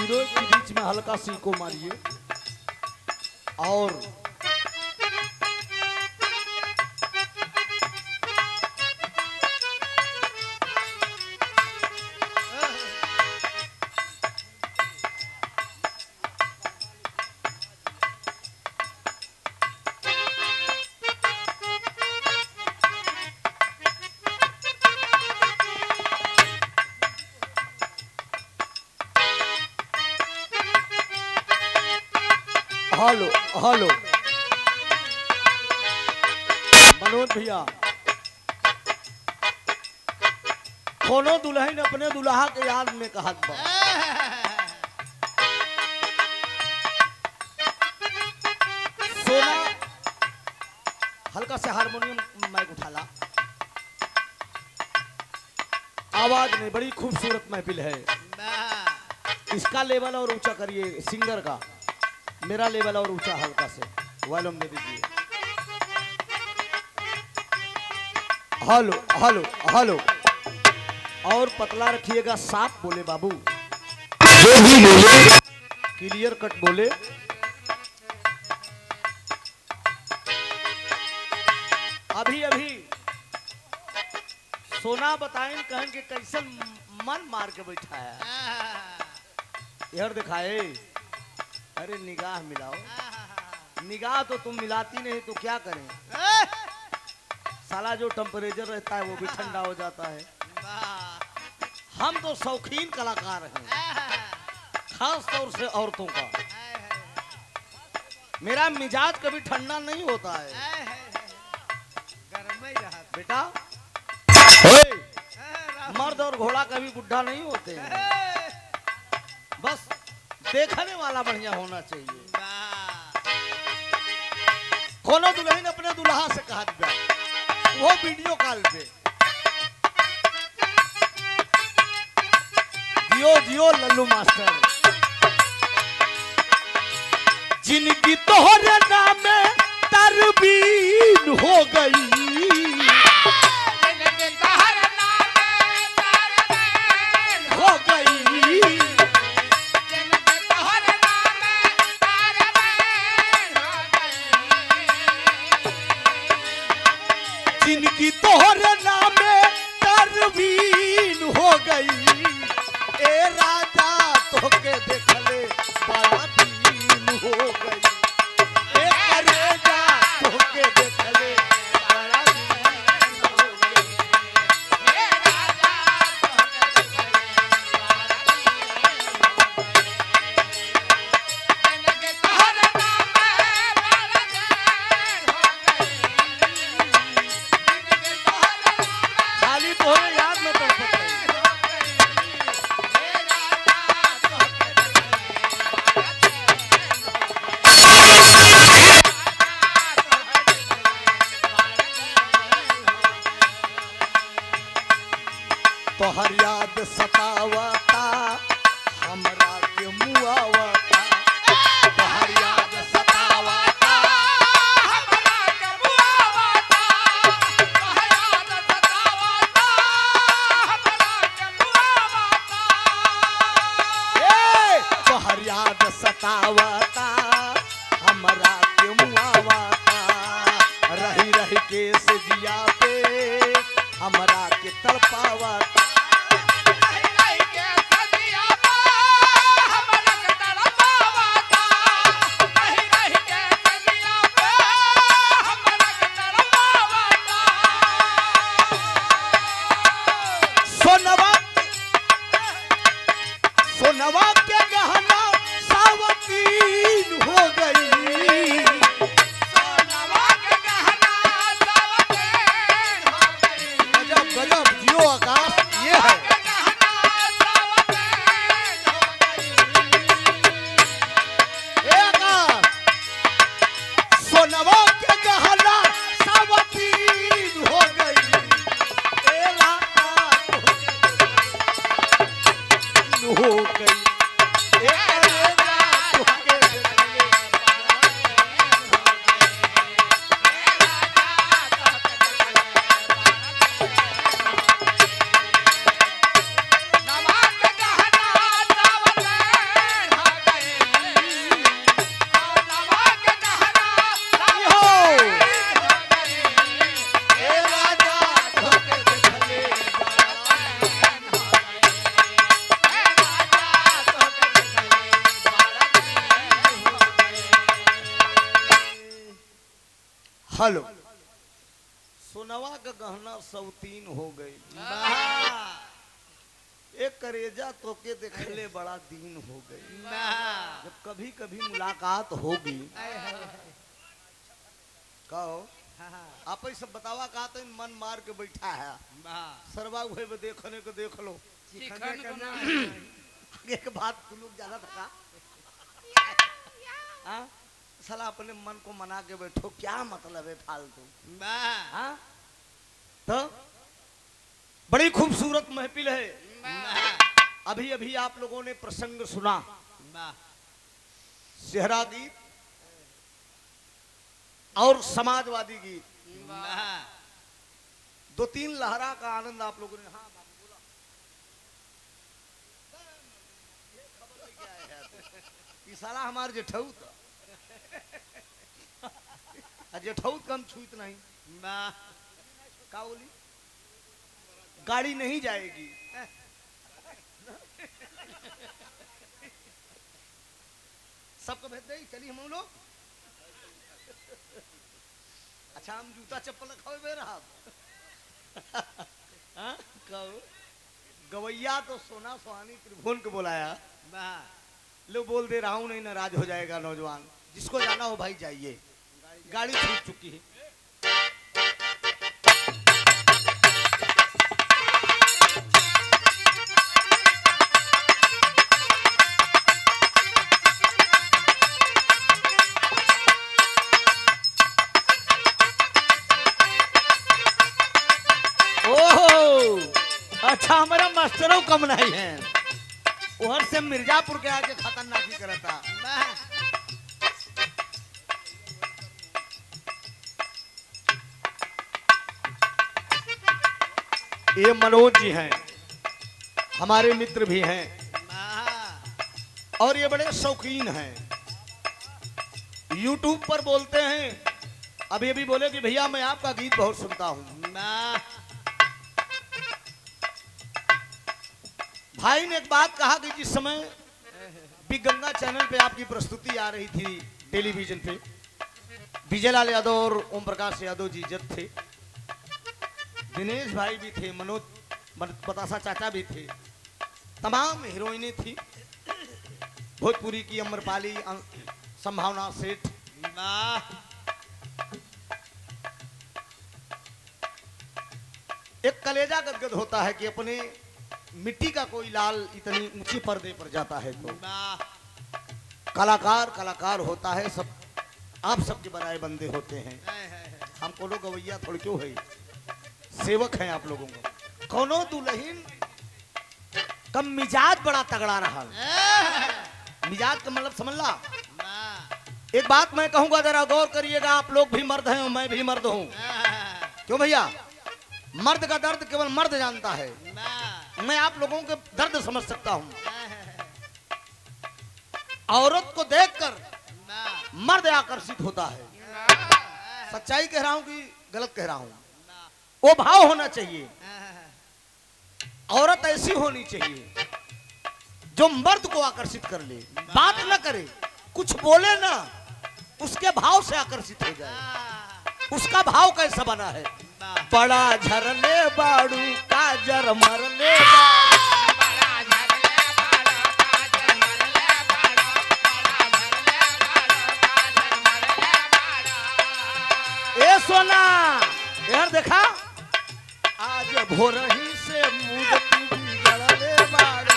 Hero के बीच में हल्का सी को मारिए और हेलो हेलो मनोज भैया, कोनो दुल्हन अपने दुल्हा के याद में कहत बा। सोना हल्का से हारमोनियम माइक उठाला, आवाज में बड़ी खूबसूरत महफिल है। इसका लेवल और ऊंचा करिए, सिंगर का मेरा लेवल और ऊंचा हल्का से वॉल्यूम दे दीजिए। हेलो हेलो हेलो और पतला रखिएगा, साफ बोले बाबू, जो भी बोले क्लियर कट बोले। अभी अभी सोना बताएं कहन के कैसे मन मार के बैठा है, यार दिखाए। अरे निगाह मिलाओ, निगाह तो तुम मिलाती नहीं तो क्या करें। साला जो टेम्परेचर रहता है वो भी ठंडा हो जाता है। हम तो शौकीन कलाकार हैं, खास तौर से औरतों का। मेरा मिजाज कभी ठंडा नहीं होता है बेटा। मर्द और घोड़ा कभी बुढ़ा नहीं होते हैं, बस देखने वाला बढ़िया होना चाहिए। कोनो दुल्हन अपने दुल्हा से कहा दिया, वो वीडियो कॉल पे, जियो जियो लल्लू मास्टर, जिनकी तोहरे नाम में तरबीन हो गई, जिनकी तोहरे नाम तरवीन हो गई। ए राजा तोके देखले बड़ा दीन हो गई, ए करेजा तोके देखले बड़ा दीन हो गई, ए राजा तोके देखले बड़ा दीन हो गई, जिनके तोहरे नाम बड़ा दीन हो गई, याद में तो तोहर याद सतावता हमरा के मुआवता, तोहर याद सतावता हमरा के मुआवता, तोहर याद सतावता हमरा के मुआवता, ए तोहर याद सतावता हमरा के मुआवता, रही रही के सजिया पे हमरा के तड़पावता, सोनवा के गहना सावतीन हो गई, सोनवा के गहना सावतीन हो गई। गजब गजब जियो आकाश, ये हेलो सोनवा का गहना 103 हो गई। एक करेजा तो के देखले बड़ा दिन हो गई। जब कभी कभी मुलाकात होगी कहो आप ही सब बतावा कहा तो मन मार के बैठा है सरवा हुए देखने को देख लो आगे के बात तू लोग ज्यादा थका साला अपने मन को मना के बैठो क्या मतलब है फालतू। तो बड़ी खूबसूरत महफिल है। अभी अभी आप लोगों ने प्रसंग सुना सेहरा गीत और समाजवादी गीत 2-3 लहरा का आनंद आप लोगों ने। हाँ बोला ये साला हमारे जेठौत जेठौत का हम छूत नहीं का बोली गाड़ी नहीं जाएगी। सबको भेज दे चलिए हम लोग। अच्छा हम जूता चप्पल रखा हुए रहा कहो गवैया तो सोना सुहानी त्रिभुवन को बुलाया लो बोल दे रहा हूं नहीं नाराज हो जाएगा नौजवान। जिसको जाना हो भाई जाइए गाड़ी छूट चुकी है। अच्छा हमारा मास्टरों कम नहीं है उधर से मिर्जापुर के आके खतरनाकी करता। ये मनोज जी हैं हमारे मित्र भी हैं और ये बड़े शौकीन हैं यूट्यूब पर बोलते हैं। अभी अभी बोले कि भैया मैं आपका गीत बहुत सुनता हूं। भाई ने एक बात कहा कि जिस समय बिग गंगा चैनल पे आपकी प्रस्तुति आ रही थी टेलीविजन पे विजयलाल यादव और ओम प्रकाश यादव जी जज थे दिनेश भाई भी थे मनोज बतासा चाचा भी थे तमाम हीरोइनें थी भोजपुरी की अमरपाली संभावना सेठ एक कलेजा गदगद होता है कि अपने मिट्टी का कोई लाल इतनी ऊंची पर्दे पर जाता है तो कलाकार कलाकार होता है। सब आप सबके बराए बंदे होते हैं। हमको लोग गवैया थोड़ी क्यों है सेवक हैं आप लोगों को। कौनो दुल्हन का मिजाज बड़ा तगड़ा रहा मिजाज का मतलब समझ ला। एक बात मैं कहूंगा जरा गौर करिएगा आप लोग भी मर्द हैं और मैं भी मर्द हूं। क्यों भैया मर्द का दर्द केवल मर्द जानता है। मैं आप लोगों के दर्द समझ सकता हूं। औरत को देखकर मर्द आकर्षित होता है। सच्चाई कह रहा हूं कि गलत कह रहा हूं। वो भाव होना चाहिए। औरत ऐसी होनी चाहिए जो मर्द को आकर्षित कर ले बात न करे कुछ बोले ना उसके भाव से आकर्षित हो जाए। उसका भाव कैसा बना है बड़ा झरने बाड़ू काजर मरने ए सोना यार देखा आज भोरही से मुझ बिगड़ले बाड़ू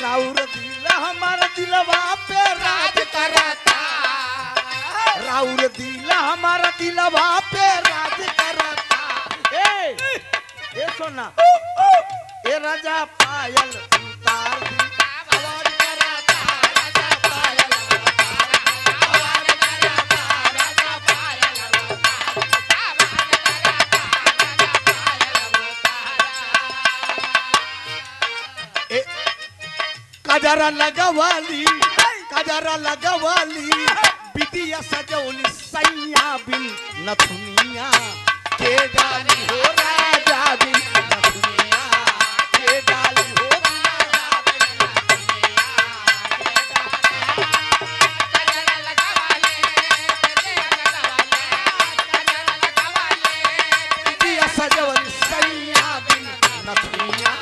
राउर दिला हमारा दिलवा पे राज करता। ए सोना ए राजा पायल उतार दी आवाज करता राजा पायल आवाज करता राजा पायल काजरा लगवाली कजरा लगवाली बिटिया सजौली सैया बिन नथुनिया के डाली हो राजा बिन नथुनिया के डाली हो बिटिया सजौली सैया बिन नथुनिया।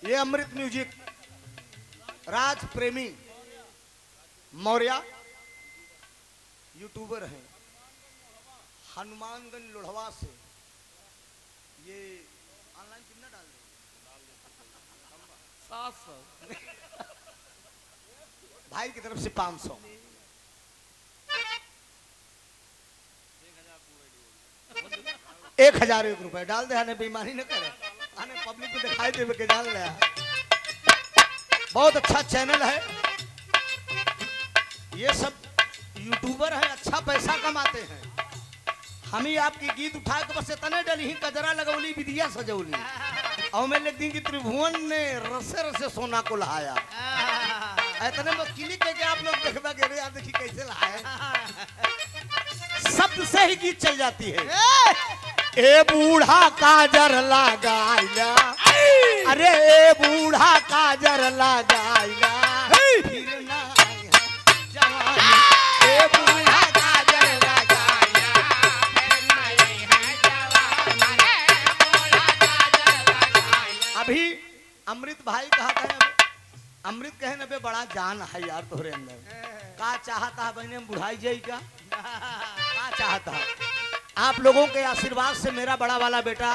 ये अमृत म्यूजिक राज प्रेमी मौर्य यूट्यूबर हैं हनुमानगंज लोढ़वा से। ये ऑनलाइन कितना डाल दे 700 भाई की तरफ से 500 1001 रुपए डाल दे। आने बेईमानी न करे, आने पब्लिक को दिखाई दे के डाल ले। बहुत अच्छा चैनल है, ये सब यूट्यूबर हैं, अच्छा पैसा कमाते हैं। हम ही आपकी गीत उठा के बस इतने डली ही कजरा लगौली विदिया सजौली और मैं लिख दी कि त्रिभुवन ने रसे रसे सोना को लहाया। इतने में क्लिक करके आप लोग देखबा के रे यार देखी कैसे लहाया, शब्द से ही गीत चल जाती है। ए बूढ़ा काजर लगाइला, अरे ए बूढ़ा काजर लगाइला फिर ना आई है जवानी। ए बूढ़ा काजर लगाइला फिर ना आई है जवानी। बूढ़ा काजर लगाइला। अभी अमृत भाई कहा था, अमृत कहे न बे बड़ा जान है यार तोहरे अंदर। का चाहता है बहने बुढ़ाई जाई का चाहता है। आप लोगों के आशीर्वाद से मेरा बड़ा वाला बेटा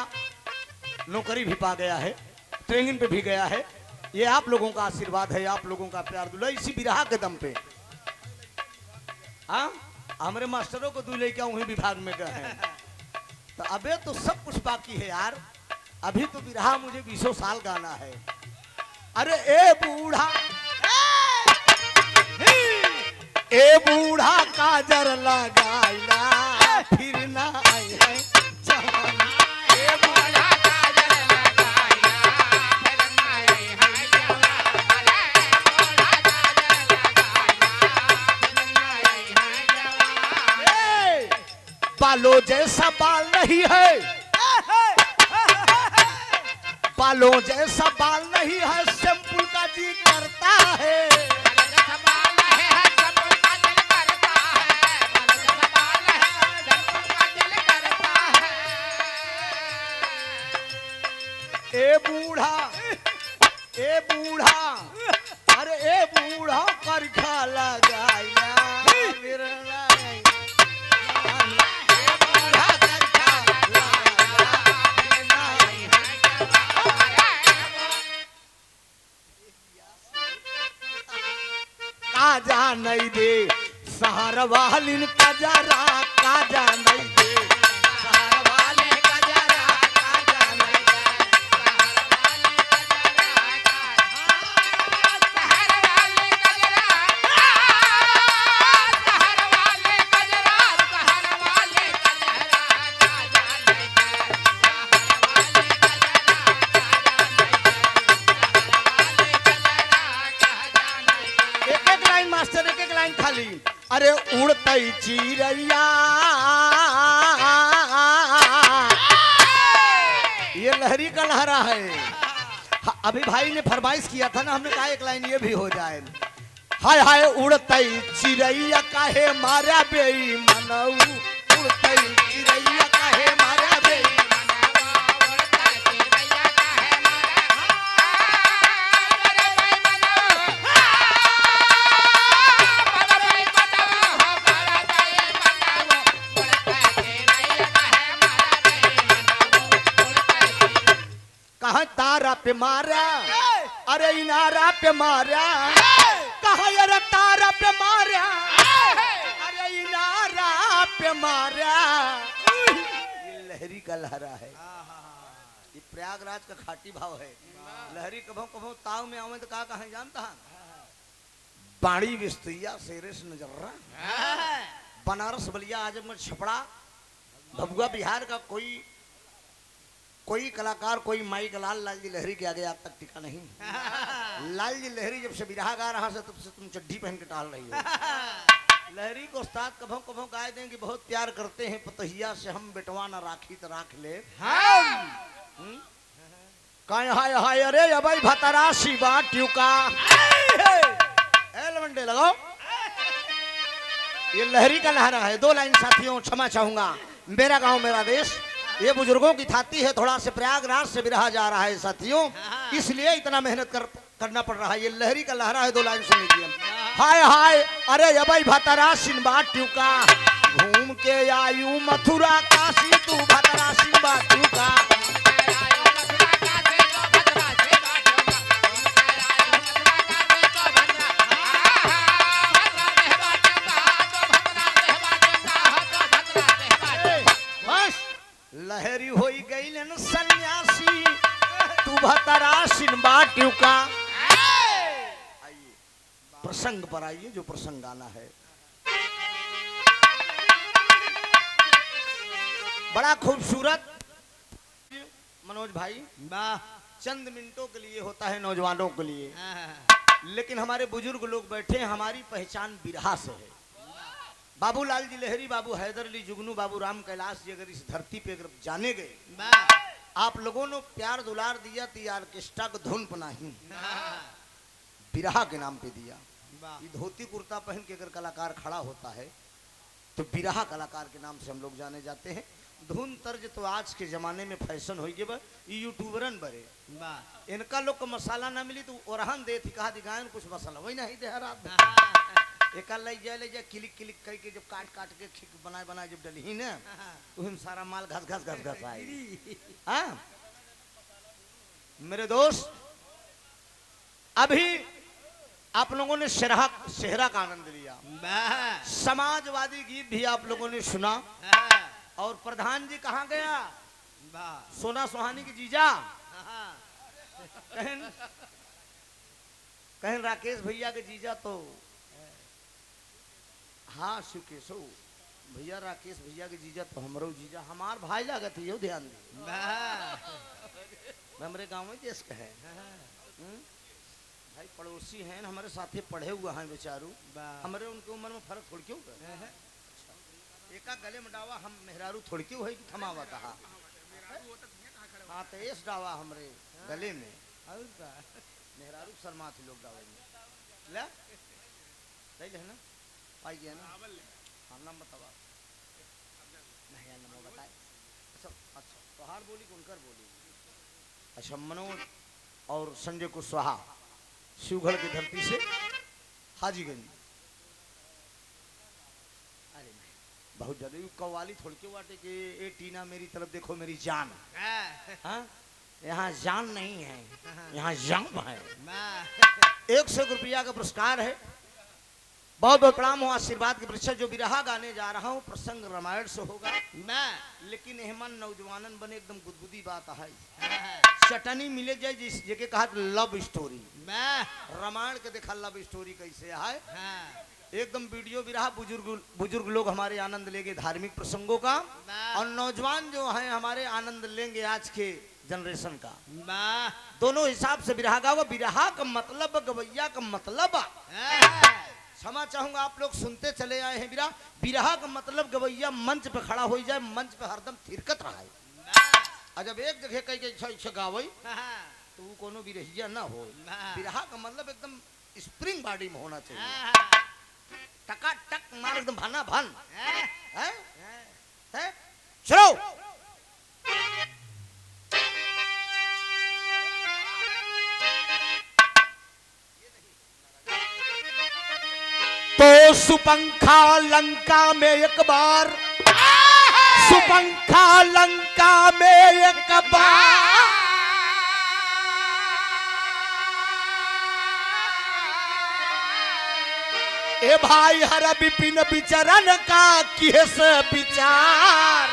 नौकरी भी पा गया है, ट्रेनिंग पे भी गया है। ये आप लोगों का आशीर्वाद है, आप लोगों का प्यार दुला इसी बिरहा के दम पे। हाँ हमारे मास्टरों को दूल्हे क्या वही विभाग में गए हैं। तो अबे तो सब कुछ बाकी है यार, अभी तो बिरहा मुझे 20 साल गाना है। अरे ए बूढ़ा ए बूढ़ा काजर लगाइला फिर ना आई है जवानी। ए बूढ़ा काजर लगाइला फिर ना आई है जवानी। बूढ़ा काजर लगाइला फिर ना आई है जवानी। बालों जैसा बाल नहीं है, बालों जैसा बाल नहीं है, शैम्पू का जी करता है। ए बूढ़ा अरे ए बूढ़ा करखा लगाइला फिर ना आई। ए बूढ़ा करखा लगाइला फिर ना आई। काजा नहीं दे सहर वालिन कजरा, काजा नहीं दे सहर वालिन कजरा, काजा नहीं दे मास्टर एक लाइन खाली। अरे उड़तई चिड़ैया, ये लहरी का लहरा है। अभी भाई ने फरमाइश किया था ना, हमने कहा एक लाइन ये भी हो जाए। हाय हाय उड़तई चिड़ैया काहे मारा बेईमानऊ, उड़तई चिड़ैया काहे मारा बेईमानऊ। कहा तारा पे मारा, अरे इनारा पे मारा, कहा यार तारा पे मारा, अरे इनारा पे मारा। ये लहरी का लहरा है, ये प्रयागराज का खाटी भाव है। लहरी कभों कभों ताव में आवे तो कहा जानता है बाड़ी बिस्तैया शेरे से नजर्रा, बनारस बलिया आजमगढ़ छपड़ा भभुआ बिहार का कोई कलाकार कोई माइक लाल जी लहरी के आगे आज तक टिका नहीं। लाल जी लहरी जब से बिरहा गा रहा है तब से तुम चड्ढी पहन के टाल रही हो। लहरी को उस्ताद कभों कभों गाए देंगे बहुत प्यार करते हैं पतहिया से हम बेटवा न राखी तो राख ले हाय हाय अरे अबई भतरा शिवा ट्यूका लवंडे लगाओ। ये लहरी का लहरा है। 2 लाइन साथियों क्षमा चाहूंगा। मेरा गांव मेरा देश ये बुजुर्गों की थाती है, थोड़ा से प्रयागराज से बिरहा जा रहा है साथियों, इसलिए इतना मेहनत करना पड़ रहा है। ये लहरी का लहरा है। 2 लाइन सुन लीजिए। हाय हाय अरे अबई भतरा शिवा ट्यूका घूम के आयु मथुरा काशी तू भतरा शिवा ट्यूका। लहरी होई गई न सन्यासी तू भतरा शिवा ट्यूका। आइए प्रसंग पर आइए, जो प्रसंग गाना है बड़ा खूबसूरत। मनोज भाई चंद मिनटों के लिए होता है नौजवानों के लिए, लेकिन हमारे बुजुर्ग लोग बैठे हैं, हमारी पहचान बिरहा से है। बाबू लाल जी लहरी, बाबू हैदर अली जुगनू, बाबू राम कैलाश जी अगर इस धरती पे अगर जाने गए, आप लोगों ने प्यार दुलार दिया तो ऑर्केस्ट्रा को धुन पनाही बिरहा के नाम पे दिया। ये धोती कुर्ता पहन के अगर कलाकार खड़ा होता है तो बिरहा कलाकार के नाम से हम लोग जाने जाते हैं। धुन तर्ज तो आज के जमाने में फैशन हो गए, यूट्यूबरन बरे इनका लोग को मसाला ना मिली तो ओरहन दे थी कहा दिखाए कुछ मसाला वही नहीं दे रात एक ले जा क्लिक क्लिक करके जब काट काट के खिक बनाए जब डली ना तो हम सारा माल घस घस घस घस आए। हाँ मेरे दोस्त, अभी आप लोगों ने सेहरा का आनंद लिया, समाजवादी गीत भी आप लोगों ने सुना, और प्रधान जी कहाँ गया? सोना सुहानी की जीजा कहें राकेश भैया के जीजा तो हाँ शिवकेशो भैया, राकेश भैया के जीजा तो हमरो जीजा हमार भाई लागत है, यो ध्यान दे हमारे गांव में देश का है भाई, पड़ोसी हैं हमारे साथे पढ़े हुए हैं बेचारू, हमारे उनके उम्र में फर्क थोड़ी क्यों कर एका गले में डावा हम मेहरारू थोड़ी क्यों है कि थमावा कहा हाँ तो इस डावा हमरे गले में मेहरारू शर्मा थे लोग डावे में ला सही है ना आई गया ना हाँ नाम बतावा नहीं नाम बताए। अच्छा तो हार बोली कौन कर बोली? अच्छा मनोज और संजय कुशवाहा शिवगढ़ की धरती से हाजीगंज। अरे नहीं बहुत ज्यादा कव्वाली थोड़ी क्यों बाटे कि ए टीना मेरी तरफ देखो मेरी जान। हाँ यहाँ जान नहीं है, यहाँ जाम है। 100 रुपया का पुरस्कार है। बहुत बहुत प्रणाम हो, आशीर्वाद के परीक्षा। जो बिरहा गाने जा रहा हूँ प्रसंग रामायण से होगा, लेकिन एहमन नौजवानन बने एकदम गुदगुदी बात है, चटनी मिले जाए जिस जगह कहा लव स्टोरी। रामायण के देखा लव स्टोरी कैसे है, एकदम वीडियो बिरहा। बुजुर्ग लोग हमारे आनंद लेंगे धार्मिक प्रसंगों का, और नौजवान जो है हमारे आनंद लेंगे आज के जनरेशन का। दोनों हिसाब से बिरहा गाओ। बिरहा का मतलब गवैया का मतलब क्षमा चाहूंगा आप लोग सुनते चले आए हैं। बिरहा का मतलब गवैया मंच पे खड़ा हो जाए, मंच पे हरदम थिरकत रहा है। जब एक जगह कहीं इच्छा गावई तो वो कोनो बिरहिया ना हो। बिरहा का मतलब एकदम स्प्रिंग बॉडी में होना चाहिए, टका टक मार एकदम भाना भान है। चलो तो सुपंखा लंका में एक बार, सुपंखा लंका में एक बार, ए भाई हर विपिन विचरण का किस विचार,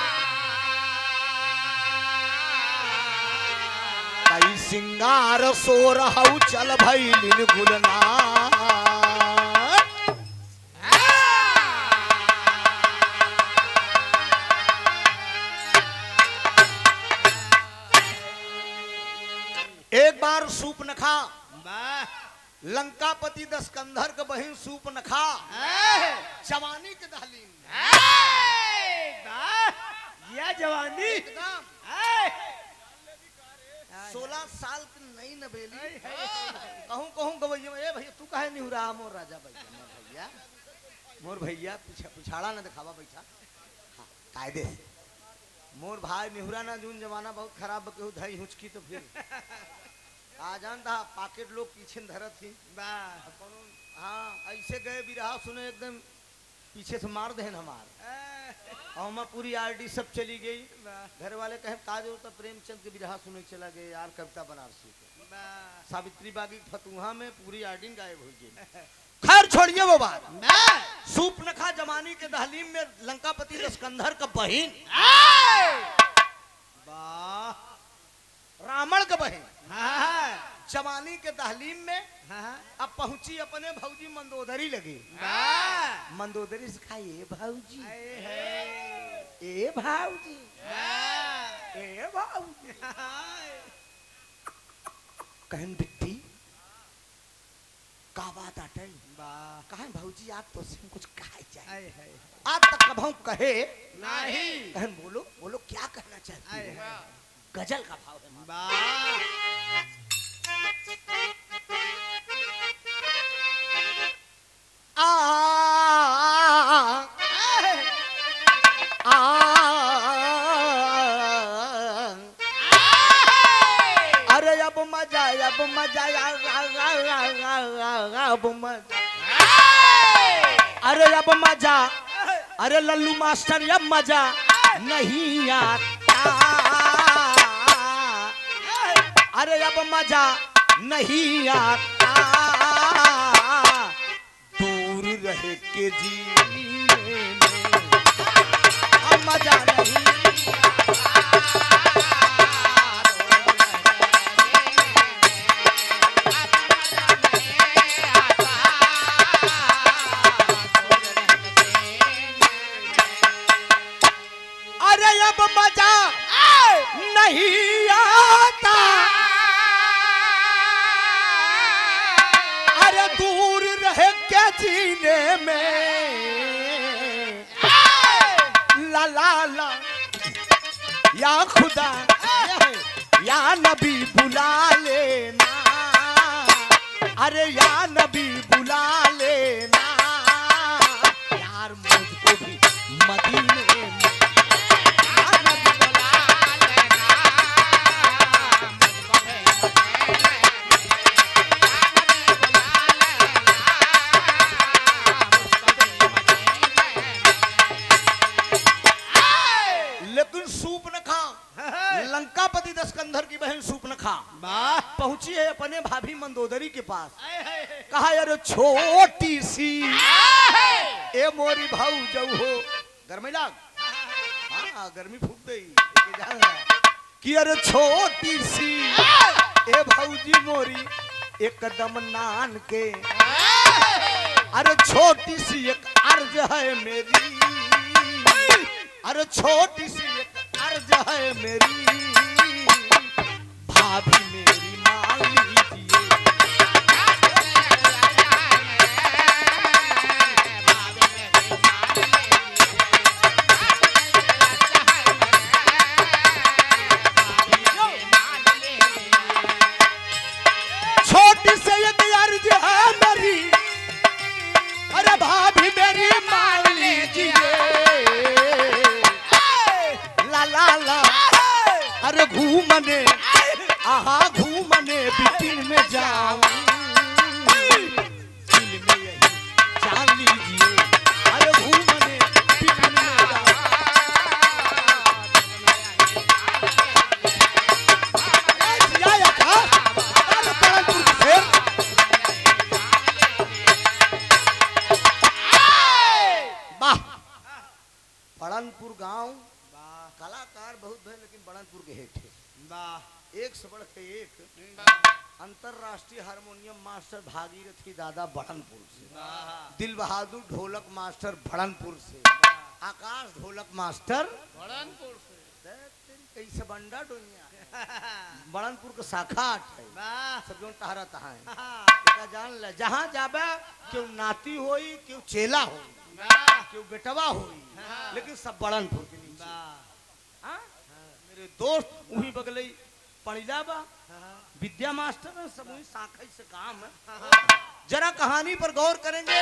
कई सिंगार सो रहु चल भइलिन गुलनार। एक बार सूप न खा लंकापति दस्कंधर के बहन सूप न खा जवानी के दहलीन यह जवानी एकदम 16 साल की नई नवेली कहूँ कहूँ गवैया ए भैया तू कहे नहीं रहा मोर राजा भैया मोर भैया पिछाड़ा न दिखावा बैठा हाँ, कायदे से मोर भाई निहुरा ना जून जमाना बहुत खराब केहू धई हुचकी तो फिर आ जानता पाकेट लोग पीछे धरत थी हाँ ऐसे गए भी रहा सुने एकदम पीछे से मार देन हमार और पूरी आरडी सब चली गई घर वाले कहे का जो तो प्रेमचंद के बिरहा सुने चला गए यार कविता बनारसी सावित्री बागी फतुहा में पूरी आरडी गायब हो गई। खैर छोड़िए वो बात सूप न खा जमानी के दहलीम में लंकापति दस्कंधर का बहन रावण का बहन जवानी के दहलीम में अब पहुंची अपने भौजी मंदोदरी लगी मंदोदरी से खाई भौजी ए भौजी ए भौजी कहन बिट्टी का बात आटल कहें भौजी आप तो से कुछ कहा चाहिए आज तक कभू कहे नहीं कहन बोलो बोलो क्या कहना चाहती है गजल का भाव है अरे अब मजा अब मजा अरे अब मजा अरे लल्लू मास्टर अब मजा नहीं आता अरे अब मजा नहीं आता दूर रह के जीने में अब मजा नहीं अरे अब मजा नहीं आता अरे दूर रह के जीने में ला ला ला या खुदा या नबी बुला लेना अरे या नबी बुला लेना यार मुझको भी मदीने में लंकापति दस्कंधर की बहन सूप न खा पहुंची है अपने भाभी मंदोदरी के पास कहा यार छोटी सी ए मोरी भाऊ जाऊ हो गर्मी लाग हाँ गर्मी फूक दई कि अरे छोटी सी ए भाऊजी मोरी एक कदम नान के अरे छोटी सी एक अर्ज है मेरी अरे छोटी सी एक अर्ज है मेरी भाभी मेरी मान लीजिए छोटी से एक अर्ज है मेरी अरे भाभी मेरी मान लीजिए ला ला ला अरे घूमने आहा घूमने बिपिन में जाऊं दिल में यही जान लीजिए अरे घूमने बिपिन में जाऊं बड़नपुर गांव कलाकार बहुत है लेकिन बड़नपुर के हेठ एक से बढ़ के एक अंतरराष्ट्रीय हारमोनियम मास्टर भागीरथी दादा बड़नपुर से दिल बहादुर ढोलक मास्टर बड़नपुर से आकाश ढोलक मास्टर बड़नपुर से कैसे बंडा दुनिया बड़नपुर के शाखा है वाह सब जोन तहरा तहाँ है हाँ, एका जान ले जहाँ जाबे क्यों नाती होई क्यों चेला होई वाह क्यों बेटवा होई हाँ। लेकिन सब बड़नपुर के नीचे वाह हाँ? मेरे दोस्त वही बगले पढ़िला बा हाँ, विद्या मास्टर है सब वही शाखा से काम है जरा कहानी पर गौर करेंगे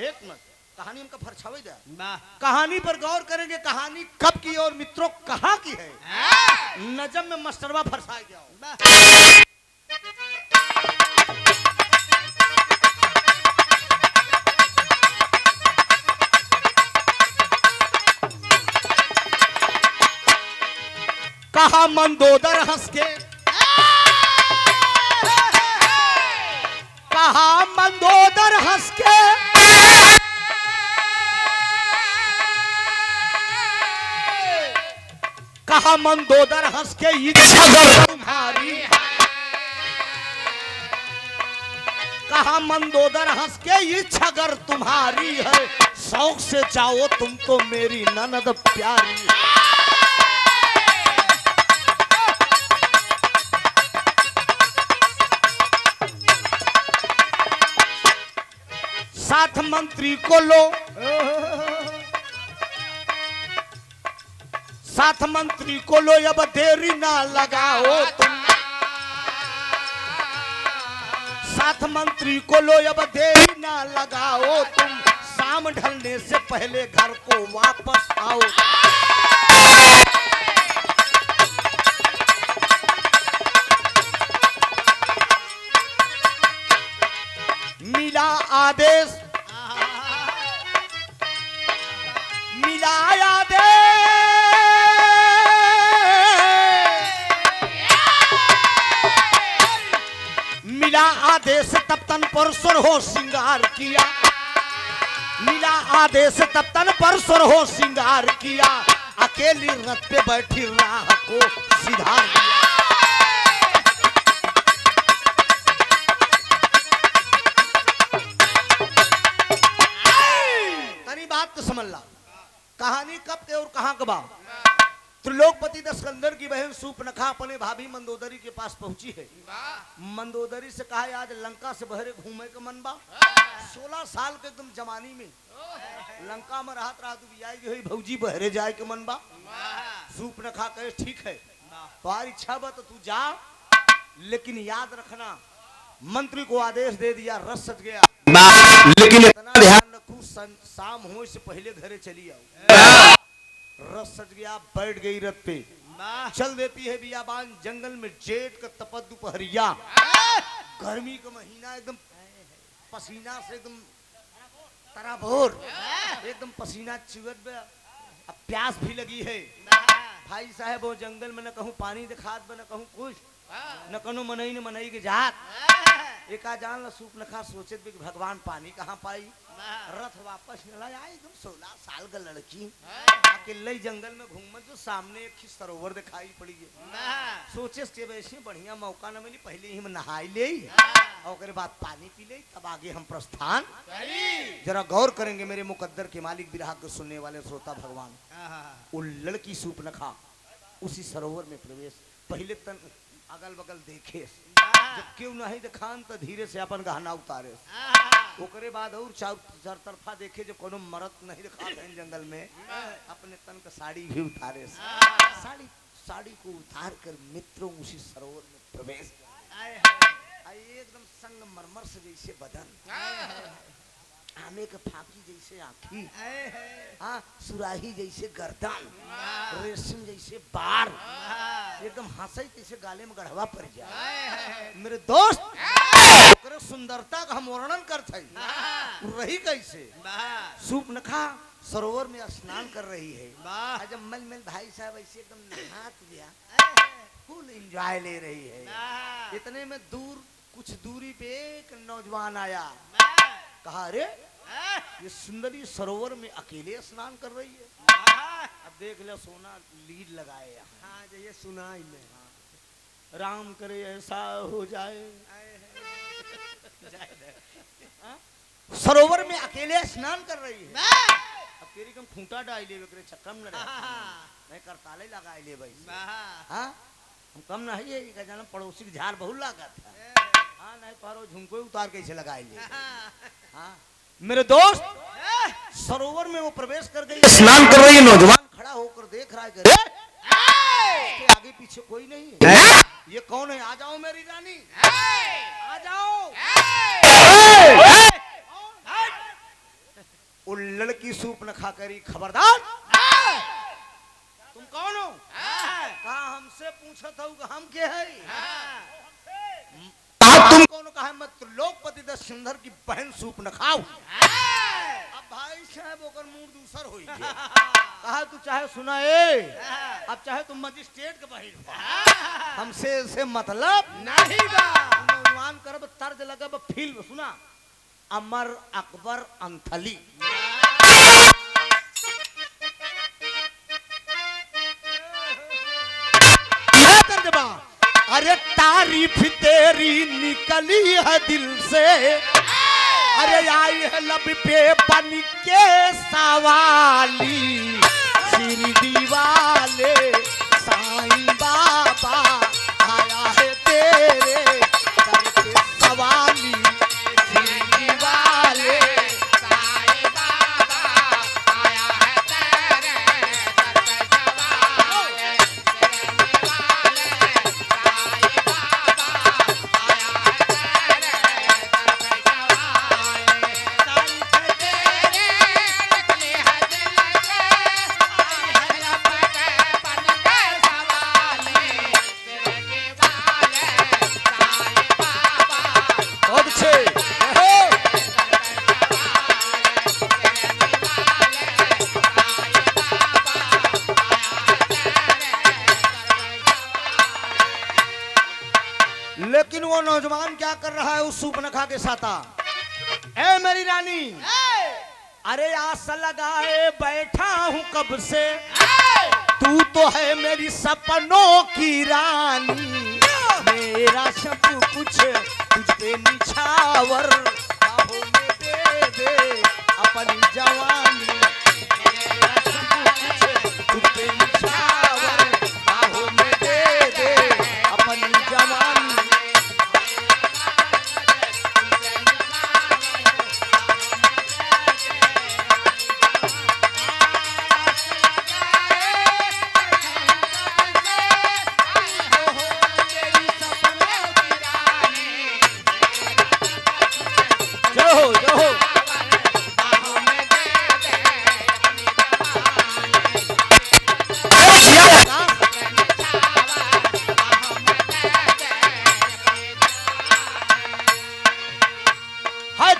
एक मिनट कहानी हमका फरछावे दे वाह कहानी पर गौर करेंगे कहानी कब की और मित्रों कहाँ की है हाँ, नजम में मस्टरवा फरसाए गया हो। वाह कहा मंदोदर हंस के कहा मंदोदर हंस के कहा मंदोदर हंस के इच्छा गर तुम्हारी कहा मंदोदर हंस के इच्छा गर तुम्हारी है शौक से जाओ तुम तो मेरी ननद प्यारी साथ मंत्री को लो साथ मंत्री को लो अब देरी ना लगाओ तुम साथ मंत्री को लो अब देरी ना लगाओ तुम शाम ढलने से पहले घर को वापस आओ मिला आदेश मिला आदेश मिला आदेश तब तन पर सुर हो श्रृंगार किया मिला आदेश तब तन पर सुर हो श्रृंगार किया अकेली रथ पे बैठी राह को सिधार दिया तनी बात तो समझ ला कहानी कब थे और कहाँ कबा त्रिलोकपति दशकंदर की बहन सूपनखा अपने भाभी मंदोदरी के पास पहुंची है मंदोदरी से कहा आज लंका से बहरे घूमे के मन बा 16 साल के एकदम जवानी में लंका में राहत राहत बियाई गई भौजी बहरे जाए के मन बा सूपनखा कहे ठीक है तुम्हारी इच्छा बा तो तू जा लेकिन याद रखना मंत्री को आदेश दे दिया रस सज गया लेकिन इतना ध्यान रखू शाम हो से पहले घरे चली आओ रस सज गया बैठ गई रथ पे वाह चल देती है बियाबान जंगल में जेठ का तपत दोपहरिया गर्मी का महीना एकदम पसीना से एकदम तराभोर एकदम पसीना चुवत बे अब प्यास भी लगी है भाई साहब वो जंगल में न कहूँ पानी दिखात बे न कहूँ कुछ न कनो मनई न मनई के जात एका जान ल सूप नखा सोचत बे कि भगवान पानी कहाँ पाई रथ वापस न ला आई एकदम 16 साल का लड़की अकेले जंगल में घूमत जो सामने एक ही सरोवर दिखाई पड़ी है सोचे के वैसे बढ़िया मौका न मिली पहले ही हम नहाई ले और उसके बाद पानी पी ले तब आगे हम प्रस्थान जरा गौर करेंगे मेरे मुकद्दर के मालिक विराह को सुनने वाले श्रोता भगवान वो लड़की सूप नखा उसी सरोवर में प्रवेश पहले तन अगल बगल देखे जब क्यों नहीं दिखान तो धीरे से अपन गहना उतारे ओकरे बाद और चार तरफा देखे जो कोनो मरद नहीं दिखा हैं जंगल में अपने तन का साड़ी भी उतारे साड़ी को उतार कर मित्रों उसी सरोवर में प्रवेश एकदम संगमरमर से जैसे बदन आमे के फाकी जैसे आँखी हाँ सुराही जैसे गर्दन रेशम जैसे बार एकदम हंसई जैसे गाले में गढ़वा पड़ जाए मेरे दोस्त ओकरे सुंदरता का हम वर्णन करते रही कैसे सूप नखा सरोवर में स्नान कर रही है जब मल मल भाई साहब ऐसे एकदम नहात गया फुल एंजॉय ले रही है इतने में दूर कुछ दूरी पे एक नौजवान आया कहा अरे ये सुंदरी सरोवर में अकेले स्नान कर रही है अब देख ले सोना लीड लगाए हाँ ये सुना ही मैं राम करे ऐसा हो जाए सरोवर में अकेले स्नान कर रही है अब तेरी कम खूंटा डाल ले चक्कर में नहीं करताले लगाए ले भाई हाँ हम कम नहीं है का जाना पड़ोसी की झाड़ बहुत लगा था। हाँ नहीं पारो झुमको उतार कैसे लगाए ले। हाँ मेरे दोस्त सरोवर में वो प्रवेश कर गई, स्नान कर रही है, नौजवान खड़ा होकर देख रहा है कि इसके आगे पीछे कोई नहीं है। ये कौन है? आ जाओ मेरी रानी, आ जाओ। वो लड़की सूप न खा करी, खबरदार तुम कौन हो? कहा हमसे पूछा था हम के है? तुम कौन? कहा मैं त्रिलोकपति दशंधर की बहन सूप न खाऊ। अब भाई साहब ओकर मूड दूसर होई गया। कहा तू चाहे सुना ए, अब चाहे तुम मजिस्ट्रेट के बहिर हो, हमसे से मतलब नहीं बा। नौजवान करब तर्ज लगब फिल्म सुना, अमर अकबर अंथली। अरे तारीफ तेरी निकली है दिल से, अरे आई है लब पे बन के सवाली, शिरडी वाले साईं बाबा आया है तेरे दर पे सवाली, शिरडी वाले साईं बाबा आया है तेरे दर पे सवाली, शिरडी वाले साईं बाबा आया है तेरे दर पे सवाली, तारीफ तेरी निकली है दिल से, आई है लब पे बन के सवाली, शिरडी वाले साईं बाबा। बहुत अच्छे लेकिन वो नौजवान क्या कर रहा है उस सूपनखा के साथा? ए मेरी रानी, अरे आस लगाए बैठा हूं कब से, तू तो है मेरी सपनों की रानी, मेरा सब कुछ तुझ पे निछावर, बाहों में दे दे अपनी जवानी, मेरा सब कुछ तुझ पे निछावर, बाहों में दे दे अपनी जवानी।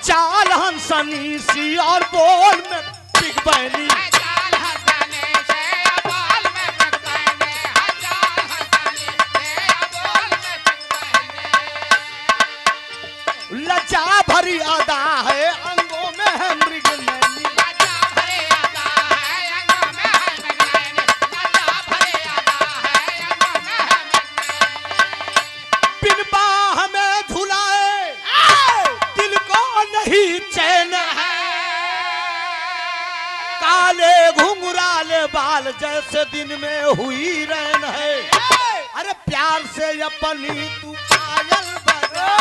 चाल हंसनी सी और बोल में बिग बैनी, चाल हंसनी से बोल में बिग बैनी, चाल हंसनी से बोल में बिग बैनी, लज्जा भरी अदा है अंगों में है मृग नैनी, लज्जा भरी अदा है अंगों में है मृग नैनी, लज्जा भरी अदा है अंगों में है मृग नैनी, बिन बाह में झुलाए दिल को नहीं चैन है, काले घुंघराले बाल जैसे दिन में हुई रैन है, अरे प्यार से अपनी तू पायल बजा,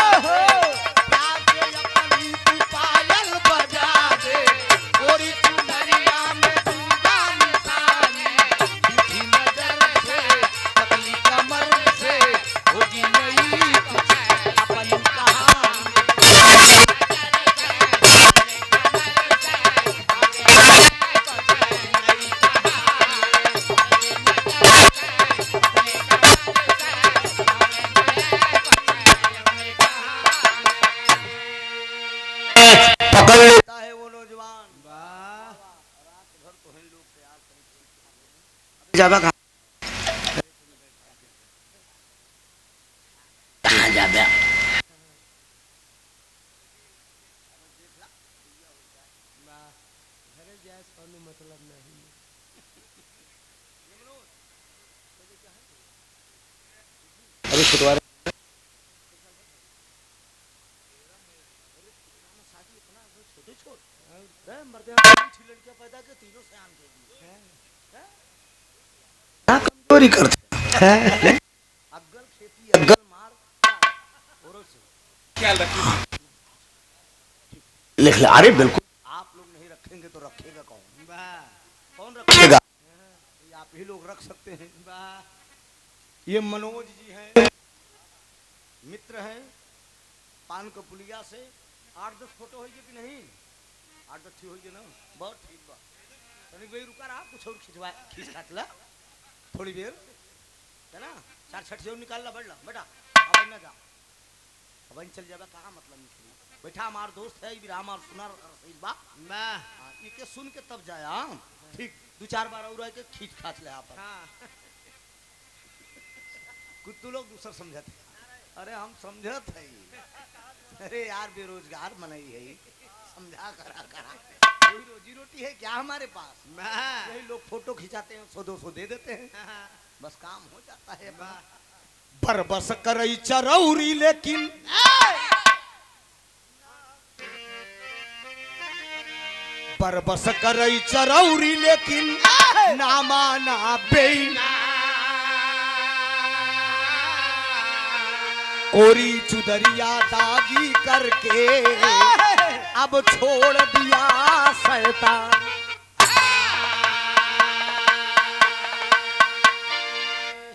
प्यार से अपनी तू पायल बजा दे, गोरी चुनरिया में दूंगा निशाने, सीधी नजर से पतली कमर से होगी नई कुछ अपनी कहानी। पकड़ लेता है वो नौजवान। वाह घर तो है लोग तैयार ज्यादा कहाँ ज्यादा मतलब नहीं अरे छुटवा लड़कियां पैदा कर तीनों से आम कमजोरी करते खेती अगल मार और ख्याल रखिए। लिख ले। अरे बिल्कुल, आप लोग नहीं रखेंगे तो रखेगा कौन? कौन रखेगा? ये आप ही लोग रख सकते हैं। ये मनोज जी हैं, मित्र हैं, पान कपुलिया से। 8-10 फोटो होगी कि नहीं? 8-10 ठीक होगी ना? बहुत ठीक बा। तनिक भाई रुका रहा, कुछ और खिंचवा खींच काट ला थोड़ी देर, है ना? 4 छठ निकाल ला, बढ़ ला बेटा, अब ना जा, अब चल जाएगा, कहाँ मतलब निकली। बैठा हमार दोस्त है, ये हमार सुना रसीद बा, ये के सुन के तब जाया। ठीक 2-4 बार और के खींच खाच ले आप। कुछ तो लोग दूसरा समझते। अरे हम समझत है। अरे यार बेरोजगार मनाई है, समझा करा कोई रोजी रोटी है क्या हमारे पास? यही लोग फोटो खिंचाते हैं, 100-200 दे देते हैं, बस काम हो जाता है। बरबस करई चरौरी लेकिन बरबस करई चरौरी लेकिन ना माना बेईना। कोरी चुदरिया दागी करके अब छोड़ दिया शैतान।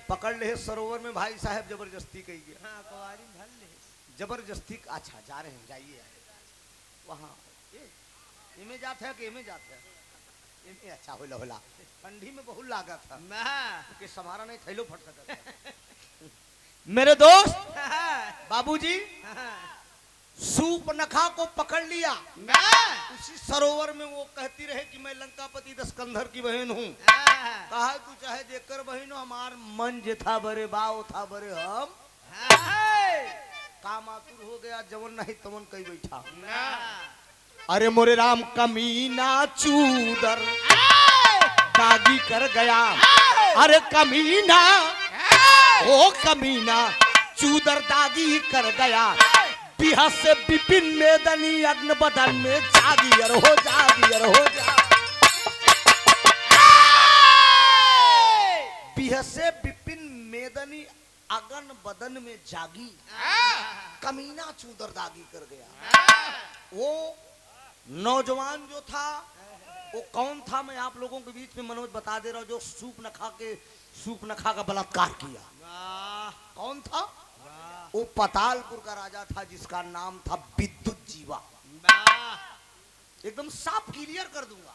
पकड़ ले सरोवर में भाई साहब जबरदस्ती कही गया। हाँ, कुंवारी भर ले जबरदस्ती। अच्छा जा रहे हैं, जाइए वहाँ। इमे जाते हैं कि इमे जाते हैं? इमे अच्छा होला होला, ठंडी में बहुत लागत था कि समारा नहीं थैलो फट सकता। मेरे दोस्त बाबूजी सूपनखा को पकड़ लिया उसी सरोवर में। वो कहती रहे कि मैं लंकापति दशकंधर की बहन हूँ। कहा तू चाहे जेकर बहन हो, हमार मन जे था बरे बाव था बरे हम काम आतुर हो गया, जवन नहीं तवन कई बैठा। अरे मोरे राम कमीना चूदर दागी कर गया। अरे कमीना, ओ कमीना चूदर दागी कर गया। बिहा से विपिन मेदनी अग्न बदन में जागियर हो जागियर हो जा। बिहा से विपिन मेदनी अगन बदन में जागी, कमीना चूदर दागी कर गया। वो नौजवान जो था वो कौन था? मैं आप लोगों के बीच में मनोज बता दे रहा हूं, जो सूपनखा का बलात्कार किया। कौन था? वो पतालपुर का राजा था जिसका नाम था विद्युत जीवा। एकदम साफ क्लियर कर दूंगा।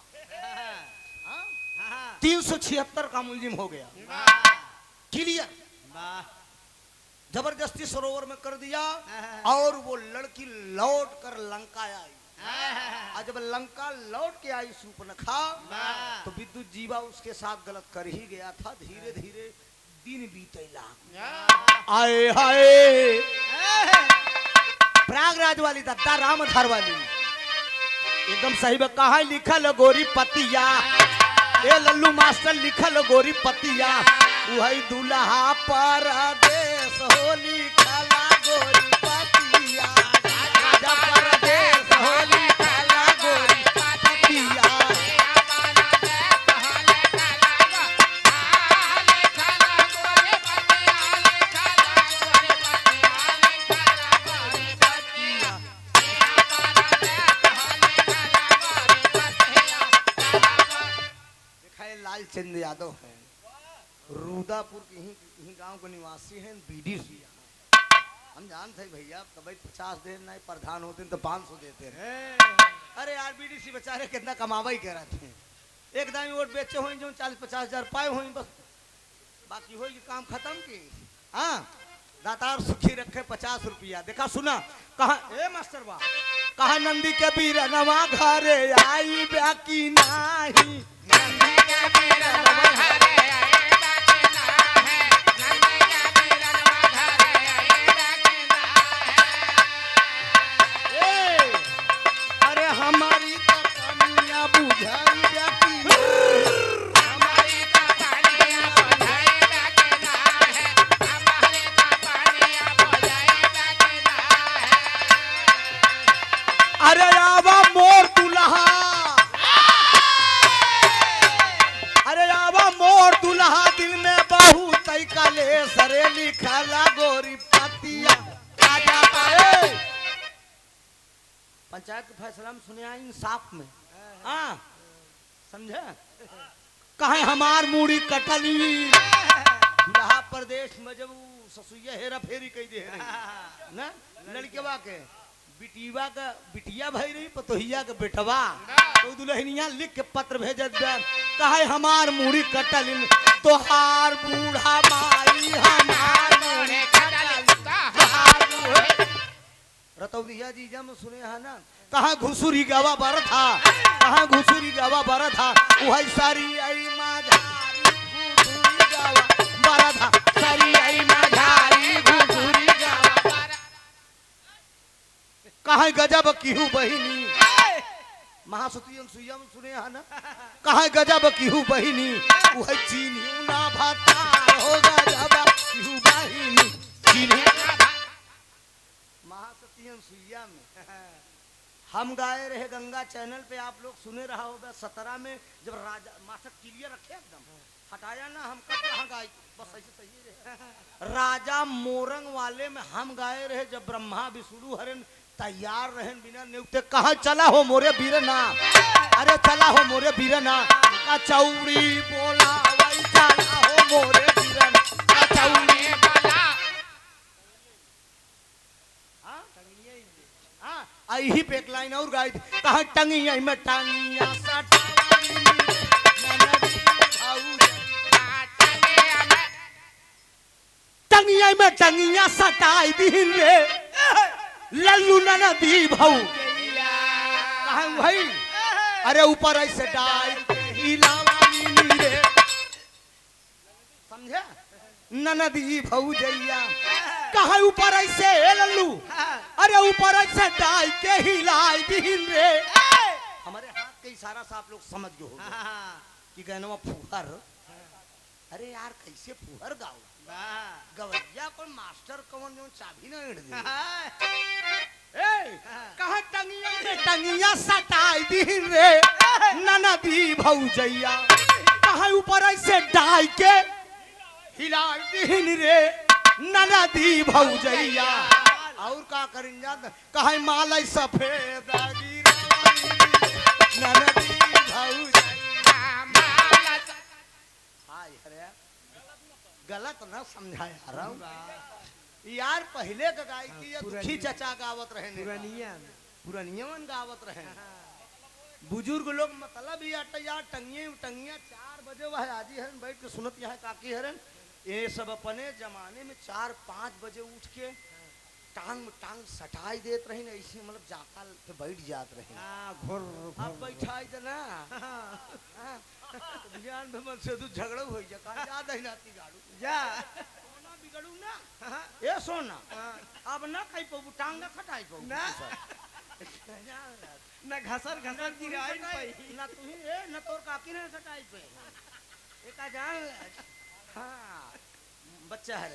376 का मुलजिम हो गया, क्लियर। जबरदस्ती सरोवर में कर दिया और वो लड़की लौट कर लंका आई। जब लंका लौट के आई सूपनखा, तो विद्युत जीवा उसके साथ गलत कर ही गया था। धीरे धीरे दिन बीते ला। आए हाय प्रयागराज वाली दत्ता रामधार वाली एकदम सही में कहा लिखल गोरी पतिया। ए लल्लू मास्टर लिखल गोरी पतिया, वही दुल्हा परदेस हो लिखला गोरी पतिया। परदेस हो लिखला गोरी पतिया। लालचंद यादव हैं, रूदापुर के ही गांव के निवासी हैं, बीडीसी। हम जानते हैं भैया, कभी 50 देन नहीं प्रधान होते तो 500 देते हैं। अरे यार बीडीसी बेचारे कितना कमावा ही कह रहे थे। एक दामी वोट बेचे हो जो 40-50 हजार पाए हो, बस बाकी हो काम खत्म की। हाँ, दातार सुखी रखे 50 रुपया। देखा सुना कहा ए मास्टर बा, कहा नंदी के बीर नवा घरे आई बाकी नाही। नंदी के बीर नवा घरे आई बाकी नाही। नंदी के बीर नवा घरे आई बाकी नाही। अरे हमारी तो कमियां बुझाई बाकी नहीं। हमारी तो कमियां बुझाई बाकी नहीं। हमारी तो कमियां बुझाई बाकी नहीं। अरे आवा मोर दुल्हा, अरे आवा मोर सरे लिखला गोरी पतिया राजा पाए। पंचायत के फैसला में सुने आई इंसाफ में, हाँ समझे। कहे हमार मूड़ी कटली दुल्हा प्रदेश में जब ससुइया हेरा फेरी कही दे रही ना, लड़केवा के बिटिया का बिटिया भाई रही पतोहिया के बेटवा, तो दुल्हनिया लिख के पत्र भेजत बे कहे हमार मूड़ी कटल तोहार बूढ़ा माई हमार मूड़ी रतौरिया जी जब सुने है ना, कहाँ घुसुरी गवा बर था, कहाँ घुसुरी गवा बर था, वही सारी आई माझारी घुसुरी गवा बर था, सारी आई माझारी घुसुरी गवा बर। कहाँ गजब किहू बहिनी महासती सुइया में सुने है ना, कहाँ गजब किहू बहिनी वही चीनी ना भाता हो गजब किहू बहिनी चीनी महासती सुइया में। हम गाए रहे गंगा चैनल पे, आप लोग सुने रहा होगा 17 में जब राजा मासक क्लियर रखे एकदम हटाया ना, हम कब कहाँ गाए बस ऐसे सही रहे। राजा मोरंग वाले में हम गाए रहे जब ब्रह्मा विष्णु हरण तैयार रहन बिना नियुक्त, कहाँ चला हो मोरे बीरना, अरे चला हो मोरे बीरना, कचौड़ी बोला वही चला हो मोरे बीरना, कचौड़ी बोला। यही पे एक लाइन और गाई थी, कहाँ टंगिया में टांगिया टंगिया में टंगिया सटाई दिन रे लल्लू नदी भाऊ, कहाँ भाई अरे ऊपर ऐसे डाई रे समझे ननदी भाऊ जैया, कहाँ ऊपर ऐसे लल्लू, अरे ऊपर ऐसे डाई के हिलाई दिन रे। हमारे हाथ के इशारा से आप लोग समझ गए हो कि कहना फुहर, अरे यार कैसे फुहर गाओ गवैया कोई मास्टर कौन जो चाबी ना इड़ दे। कहाँ टंगिया में टंगिया सटाई दिन रे ननदी भौजैया, कहाँ ऊपर ऐसे डाई के हिलाई दिन रे ननदी भौजैया। और का करें जात कहाँ माल सफेद ननदी भौजैया। हाय अरे गलत ना समझाया यार, पहले का गाय की दुखी चचा गावत रहे, पुरानिया गावत रहे बुजुर्ग लोग, मतलब यार टंगिया टंगिया 4 बजे वह आजी हरन बैठ के सुनत यहाँ काकी हरन, ये सब अपने जमाने में 4-5 बजे उठ के टांग में टांग सटाई देत रही ना, ऐसे मतलब जाकल पे बैठ जात रहे। अब बैठाई ना ध्यान भमन से तू झगड़ा हो जा, का याद है नाती गाड़ू जा सोना बिगड़ू ना, ए सोना अब ना खाई पबू टांग ना खटाई पबू ना ना घसर घसर गिराई ना तू ए ना तोर काकी ने सटाई पे एका जान। हां बच्चा है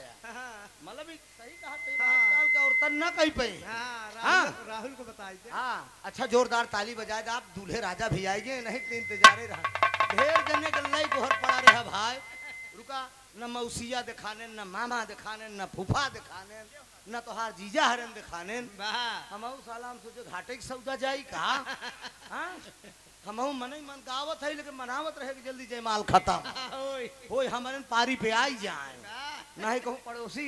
मतलब सही कहा ते आजकल का औरतन ना कही पे। हां राहुल को बताई दे। हां अच्छा जोरदार ताली बजाए आप, दूल्हे राजा भी आएंगे, नहीं तो इंतजारे रहा। ढेर जने गल्लाई गोहर पड़ा रहा भाई, रुका न मौसिया दिखाने, न मामा दिखाने, न फूफा दिखाने, न तोहार जीजा हरन दिखाने। हमहू सालाम सोचे घाटे की सौदा जाई कहा। हाँ हमहू मन ही मन गावत है, लेकिन मनावत रहे कि जल्दी जयमाल खत्म होय, हमारे पारी पे आई जाए, नहीं कहूँ पड़ोसी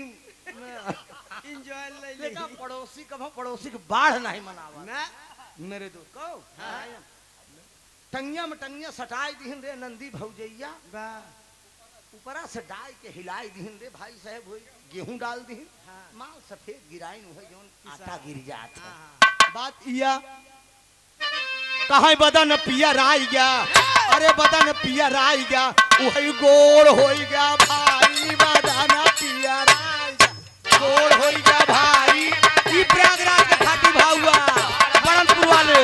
इंजॉय लेकिन पड़ोसी कहूँ पड़ोसी के बाढ़ नहीं मनावा ना मेरे दोस्त कहो। टंगिया में टंगिया सटाई दीन रे नंदी भौजैया, ऊपरा से डाल के हिलाई दीन रे भाई साहब, हुई गेहूं डाल दीन माल सफेद गिराई हुई जोन आटा गिर जाता। बात इया कहाँ बदन पिया राई गया, अरे बदन पिया राई गया वही गोड़ हो गया भाई, बदन पिया राई गया गोड़ हो गया भाई। ई प्रयागराज के खाटी भाऊआ बरनपुर वाले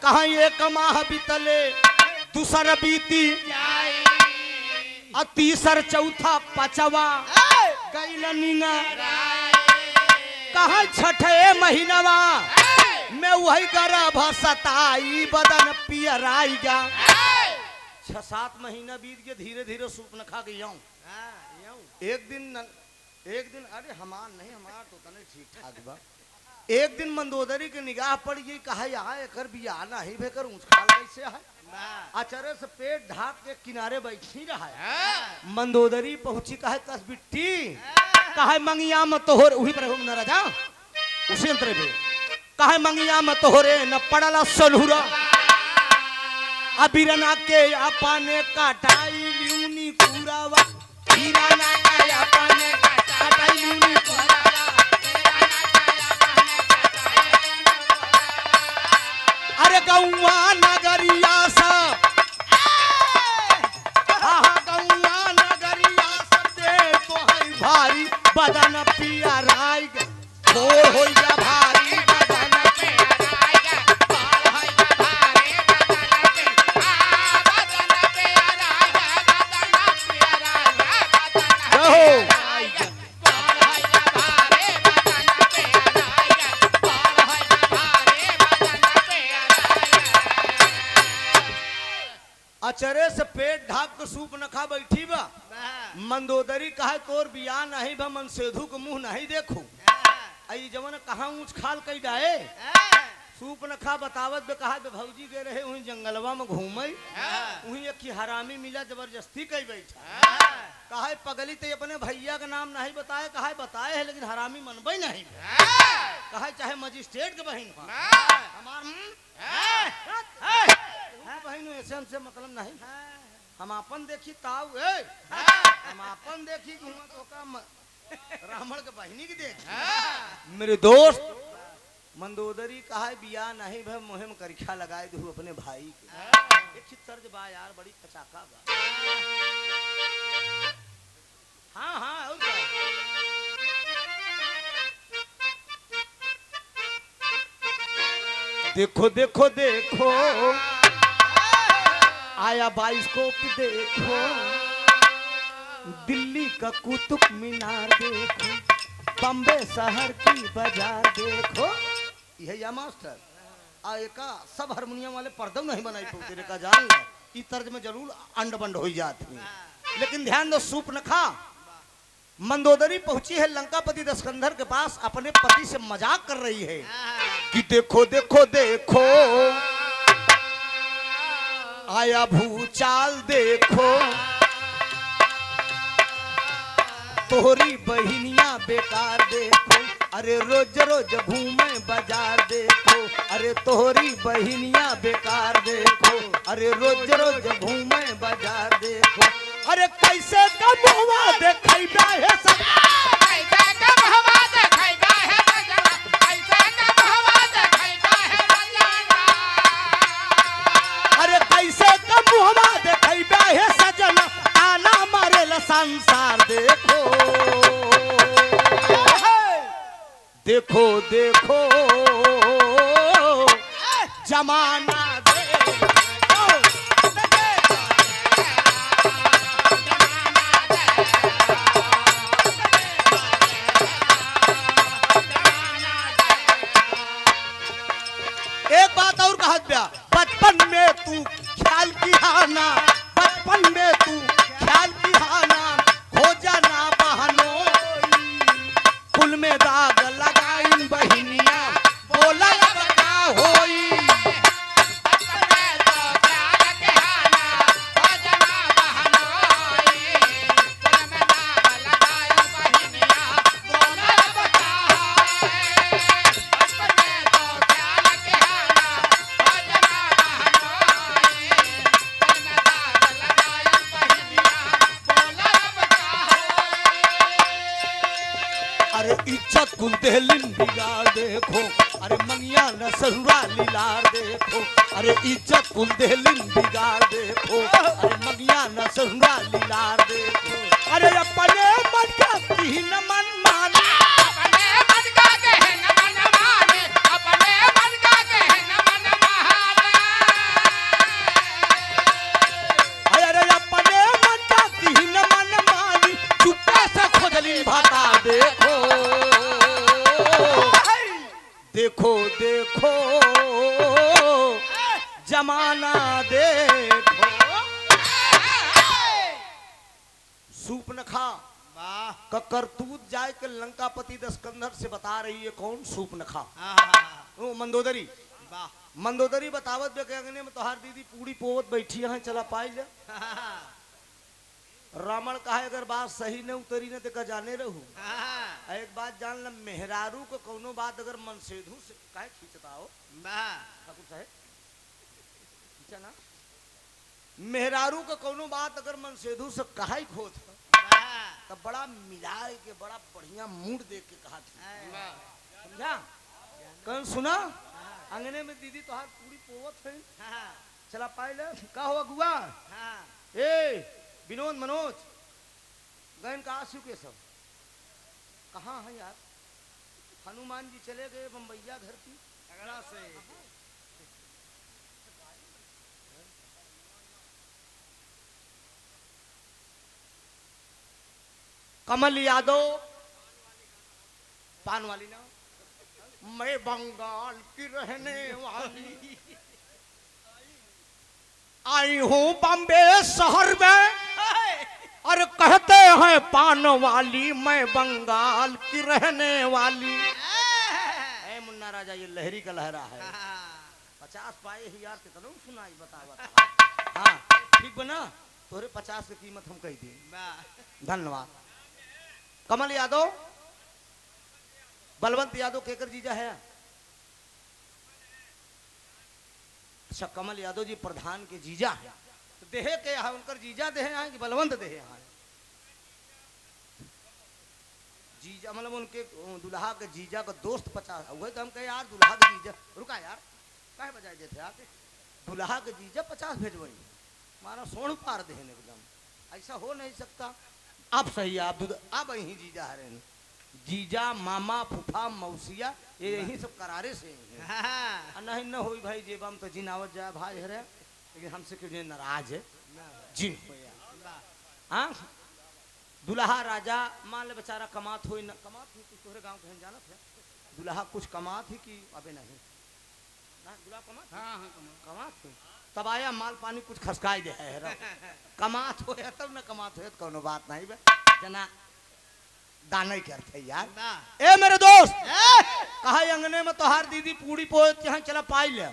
कहाँ एक माह बीतले दूसर बीती तीसर चौथा पचवा कैलनिंगा कहा छठे महीनवा मैं वही गर्भ सताई बदन पियराई जा 6-7 महीना बीत गए धीरे धीरे सूप न खा के जाऊं एक दिन अरे हमार तो तने ठीक ठाक बा एक दिन मंदोदरी के निगाह पड़ गई कहा यहाँ एकर बियाह नहीं भेकर ऊंच खाल कैसे है अचरे से पेट ढाक के किनारे बैठी रहा है मंदोदरी पहुंची कहे कस बिट्टी कहे मंगिया में तोहर वही पर न राजा उसी अंतरे पे कहे मंगिया में तोहरे न पड़ला सलहुरा अबिरना के अपने काटाई ल्यूनी कुरावा हीराना के अपने काटाई ल्यूनी कुरावा अरे गौवा नगरिया सब गौवा नगरिया सब दे तो है भारी बदन पिया राय हो जा भारी बदन अचरे से पेट ढाक के सूप न खा बैठी बा मंदोदरी कहे तोर बियाह नहीं बा मन सेधु के मुंह नहीं देखू आई जवन कहा ऊंच खाल कई डाए सूप न खा बतावत बे कहा भौजी गए रहे वही जंगलवा में घूमे वही एक हरामी मिला जबरदस्ती कई बैठा कहा पगली ते अपने भैया का नाम नहीं बताए कहा बताए है लेकिन हरामी मनबे नहीं कहा चाहे मजिस्ट्रेट के बहन बहन ऐसे हमसे मतलब नहीं हम अपन देखी ताऊ हम अपन देखी तो रावण के बहनी की देख मेरे दोस्त मंदोदरी कहा बिया नहीं भाई मुहिम करिखा लगाए दू अपने भाई के एक तर्ज बा यार बड़ी कचाका बा हाँ और देखो देखो देखो आया बाइस्कोप देखो दिल्ली का कुतुब मीनार देखो बम्बे शहर की बाजार देखो यह मास्टर आए का सब हारमोनियम वाले पर्दम नहीं बनाई तेरे का जान ला इस तर्ज में जरूर अंड बंड हो जाती लेकिन ध्यान दो सूप न खा मंदोदरी पहुंची है लंकापति दशकंधर के पास अपने पति से मजाक कर रही है कि देखो देखो देखो आया भूचाल देखो तोहरी बहिनिया बेकार देखो अरे रोज रोज घूमे बाजार देखो अरे तोहरी बहिनिया बेकार देखो अरे रोज रोज घूमे बाजार देखो अरे कैसे कम हुआ देखैबा है सब कैसे कम हुआ देखैबा है सजना कैसे कम हुआ देखैबा है सजना अरे कैसे कम हुआ देखैबा है सजना ताना मारेला संसार देखो देखो देखो जमाना एक बात और कहा दिया बचपन में तू ख्याल किया ना बचपन में तू ख्याल किया ना हो जाना बहनों कुल में दाग लगाई बहिनिया बोला अब क्या होई इज्जत कुल देहलिन बिगाड़ देखो अरे मंगिया न सहुरा लीलार देखो अरे इज्जत कुल देहलिन बिगाड़ देखो अरे मंगिया न सहुरा लीलार देखो अरे अपने मन का की न मन माने अपने मन का कहे न मन माने अपने मन का कहे न मन माने देखो जमाना देखो। सूपनखा का करतूत जाए के लंकापति दस्कंधर से बता रही है। कौन? सूपनखा। वो मंदोदरी। मंदोदरी बतावत बे के अंगने में तोहार दीदी पूरी पोवत बैठी है, चला पाई ले। रावण कहा अगर बात सही न उतरी न तो जाने रहू। एक बात जान ल, मेहरारू को कोनो बात अगर मनसेधु से काहे खींचता हो ठाकुर साहब, खींचा ना। मेहरारू को कोनो बात अगर मनसेधु से काहे खोद तब बड़ा मिलाए के बड़ा बढ़िया मूड देख के कहा समझा। कौन सुना अंगने में दीदी तोहार पूरी पोवत है, चला पाई ले। का हुआ गुआ? ए विनोद मनोज गैन का आंसू के सब कहाँ है यार? हनुमान जी चले गए बम्बैया घर की अगला से। कमल यादव पान वाली ना, मैं बंगाल की रहने वाली आई हूँ बम्बे शहर में, और कहते हैं पान वाली मैं बंगाल की रहने वाली। ए मुन्ना राजा ये लहरी का लहरा है। 50 पाए ही यार कितना सुनाई बता। हाँ ठीक बना, तोरे 50 की कीमत हम कह दी। धन्यवाद। कमल यादव बलवंत यादव केकर जीजा है? अच्छा कमल यादव जी प्रधान के जीजा है। तो देहे के यहाँ उनकर जीजा देहे हैं कि बलवंत देहे हैं? जीजा मतलब उनके दुल्हा के जीजा का दोस्त 50। वही तो हम कहे यार दुल्हा के जीजा, रुका यार काहे बजाय देते आके, दुल्हा के जीजा 50 भेजवई मारा सोन पार देहन एकदम, ऐसा हो नहीं सकता। आप सही आप यही जीजा है रहे। जीजा मामा फूफा मौसिया ये यही सब करारे से नहीं न हो भाई जेब हम तो जिन आवत जाए भाई है, लेकिन हमसे क्यों जे नाराज है जिन हो यार। हाँ दुल्हा राजा मान ले बेचारा कमात हो न कमात ही कुछ तोहरे गांव कहीं जाना था, दुल्हा कुछ कमात ही कि अबे नहीं ना दुल्हा कमात। हाँ हाँ कमात हो तब आया माल पानी कुछ खसकाई दे है कमात हो तब न कमात हो कोनो बात नहीं बे जना दाने करते यार। ए मेरे दोस्त कहा अंगने में तोहार दीदी पूरी पोत यहाँ चला पाई ले,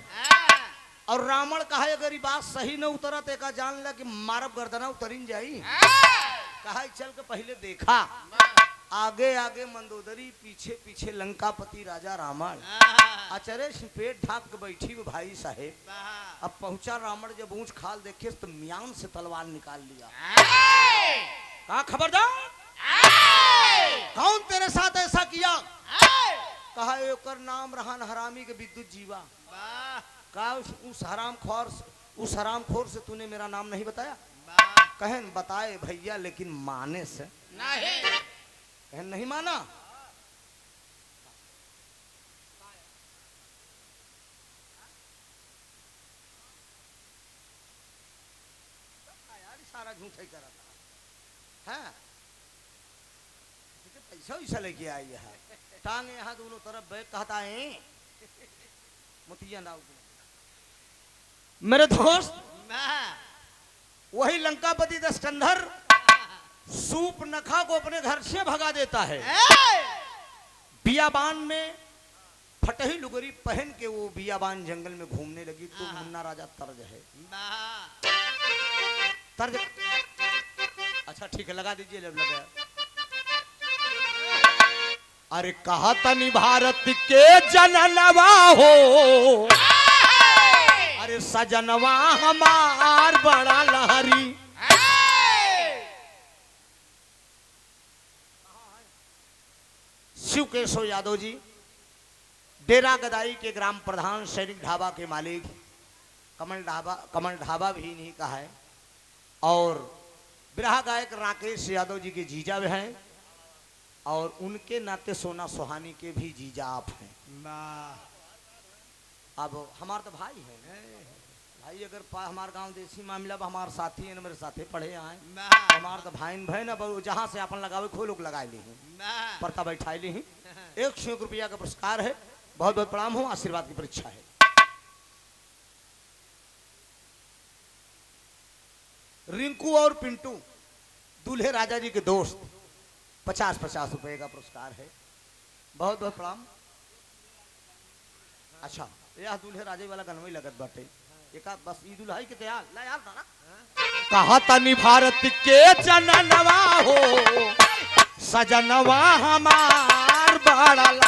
और रावण कहा अगर ये बात सही न उतरा तो का जान ले कि मारब गर्दना उतरिन जाई। कहा चल के पहले देखा आगे आगे मंदोदरी पीछे पीछे लंकापति राजा रावण। अचरे पेट ढाक के बैठी वो भाई साहेब। अब पहुंचा रावण जब ऊंच खाल देखे तो म्यान से तलवार निकाल लिया। कहा खबरदार कौन तेरे साथ ऐसा किया? कहा एकर नाम रहन हरामी के विद्युत जीवा। कहा उस हराम खोर से तूने मेरा नाम नहीं बताया? कहन बताए भैया लेकिन माने से नहीं। कहन नहीं माना। यार सारा झूठ ही करा था। हाँ पैसा वैसा लेके आई है, टांग यहाँ दोनों तरफ बैग कहता है मुतिया नाव। मेरे दोस्त वही लंकापति दस्कंधर सूपनखा को अपने घर से भगा देता है। बियाबान में फटही लुगरी पहन के वो बियाबान जंगल में घूमने लगी। तो मुन्ना राजा तर्ज है तर्ज। अच्छा ठीक है लगा दीजिए जब लगा। अरे कहा तनी भारत के जननवा हो, अरे सजनवा हमार बड़ा लहरी। शिव केशव यादव जी डेरा गदाई के ग्राम प्रधान, सैनिक ढाबा के मालिक, कमल ढाबा भी इन्हीं का है। और बिरहा गायक राकेश यादव जी के जीजा हैं, और उनके नाते सोना सुहानी के भी जीजा आप हैं। अब हमारे तो भाई है भाई, अगर हमारे गांव देसी मामला हमारे साथी है, मेरे साथे पढ़े आए हमारे तो भाई बहन। अब जहाँ से अपन लगावे खो लोग लगा ली परता बैठा ली। 100 रुपया का पुरस्कार है। बहुत बहुत प्रणाम हो, आशीर्वाद की परीक्षा है। रिंकू और पिंटू दूल्हे राजा जी के दोस्त, 50-50 रुपए का पुरस्कार है। बहुत बहुत प्रणाम। अच्छा यह दूल्हे राजे वाला गनवई लगत बाटे, एक बस ई दुल्हाई के तैयार ला यार दादा। कहा तनी भारत के जननवा हो, सजनवा हमार बड़ा लाली।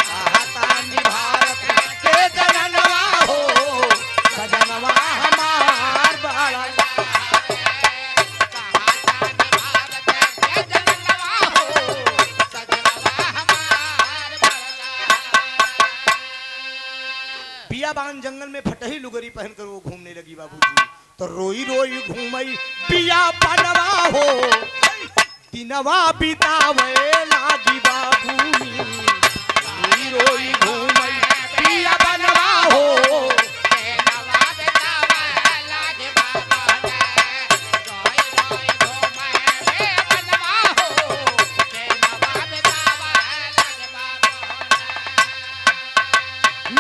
कहा तनी भारत के जननवा हो, सजनवा हमार बड़ा लाली। बियाबान जंगल में फटही लुगरी पहनकर वो घूमने लगी बाबूजी। तो रोई रोई घूमई बिया बनवा हो, दिनवा बितावे लागी बाबूनी। रोई रोई घूमई बिया बनवा हो, दिनवा बितावे लागी बाबूनी। रोई रोई घूमई बिया बनवा हो, दिनवा बितावे लागी बाबूनी।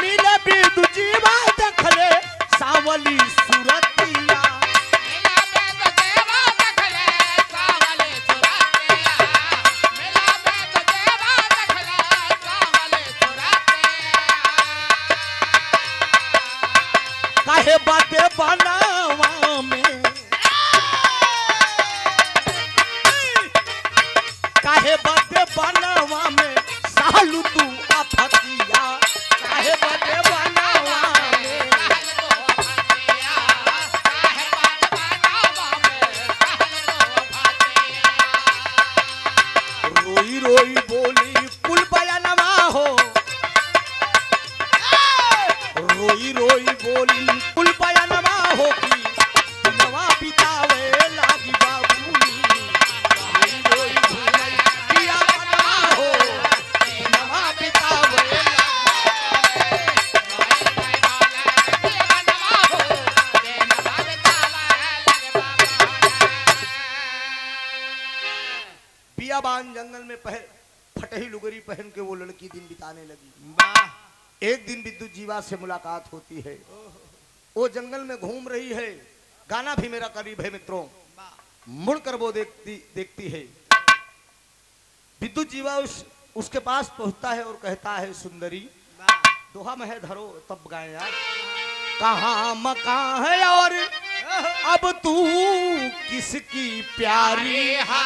मिले बिदु जीवा देखले सावली सूरतिया। मिला बिदु जीवा देखले सावली सूरतिया। मिला बिदु जीवा देखले सावली सूरतिया। काहे बाते बनावा में, काहे बाते बनावा में सालू तू अफतिया। काहे बाते बनावा में सालू तू अफतिया। काहे बाते बनावा में सालू तू अफतिया। रोई रोई बोली कुल बयानवा हो, रोई रोई बोली कुल बयानवा हो की दिनवा बितावे लागी बाबूनी। रोई रोई घूमई बिया बनवा हो, दिनवा बितावे बियाबान जंगल में फटही लुगरी पहन के वो लड़की दिन बिताने लगी। एक दिन विद्युत जीवा से मुलाकात होती है, वो जंगल में घूम रही है, गाना भी मेरा करीब है मित्रों। मुड़कर वो देखती है, विद्युत जीवा उसके पास पहुंचता है और कहता है सुंदरी, दोहा में है धरो तब गाए यार। कहाँ मकान है और अब तू किसकी प्यारी है,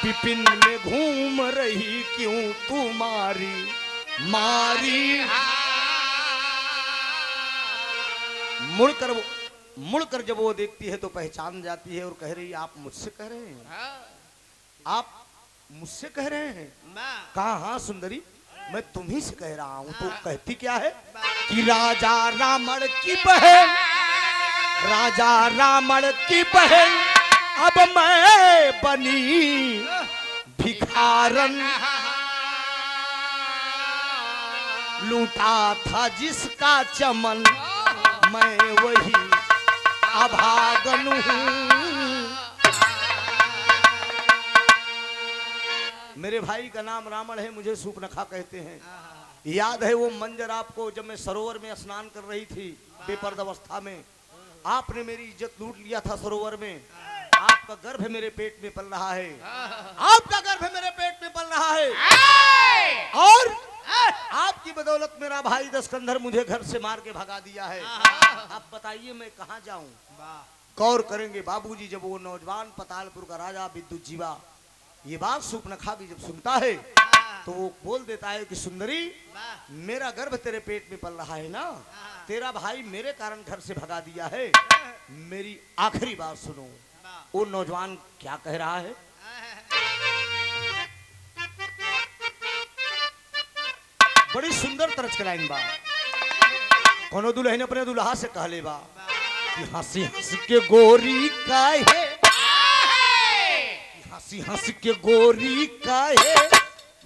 पिपिन में घूम रही क्यों तुम्हारी मारी। मुड़कर जब वो देखती है तो पहचान जाती है और कह रही आप मुझसे कह रहे हैं, आप मुझसे कह रहे हैं। कहा हाँ सुंदरी मैं तुम्ही से कह रहा हूं। तो कहती क्या है कि राजा रावण की बहन, राजा रावण की बहन अब मैं बनी भिखारन। लूटा था जिसका चमन मैं वही अभागन हूँ। मेरे भाई का नाम रावण है, मुझे सूर्पनखा कहते हैं। याद है वो मंजर आपको जब मैं सरोवर में स्नान कर रही थी बेपर्द अवस्था में, आपने मेरी इज्जत लूट लिया था सरोवर में। आपका गर्भ मेरे पेट में पल रहा है, आपका गर्भ मेरे पेट में पल रहा है, और आपकी बदौलत मेरा भाई दशकंधर मुझे घर से मार के भगा दिया है। आप बताइए मैं कहाँ जाऊं। गौर करेंगे बाबूजी, जब वो नौजवान पतालपुर का राजा विद्युत जीवा ये बात सूर्पनखा भी जब सुनता है तो वो बोल देता है कि सुंदरी मेरा गर्भ तेरे पेट में पल रहा है ना, तेरा भाई मेरे कारण घर से भगा दिया है। मेरी आखिरी बात सुनो। वो नौजवान क्या कह रहा है, बड़ी सुंदर तरज के लाइन बा। कोनो दुल्हन अपने दुल्हा से कहले बा कि हंसी हंस के गोरी काहे, हंसी हंस के गोरी काहे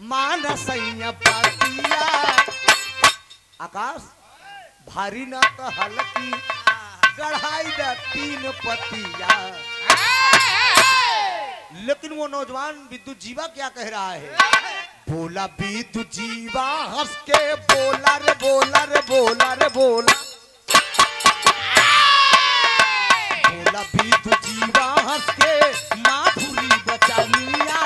मानसैया पातिया। आकाश भारी ना तो हल्की गढ़ाई दा तीन पतिया। लेकिन वो नौजवान विद्युत जीवा क्या कह रहा है? बोला विद्युत जीवा हंस के बोला रे बोला रे बोला रे बोला, बोला विद्युत जीवा हंस के माधुरी बचनिया,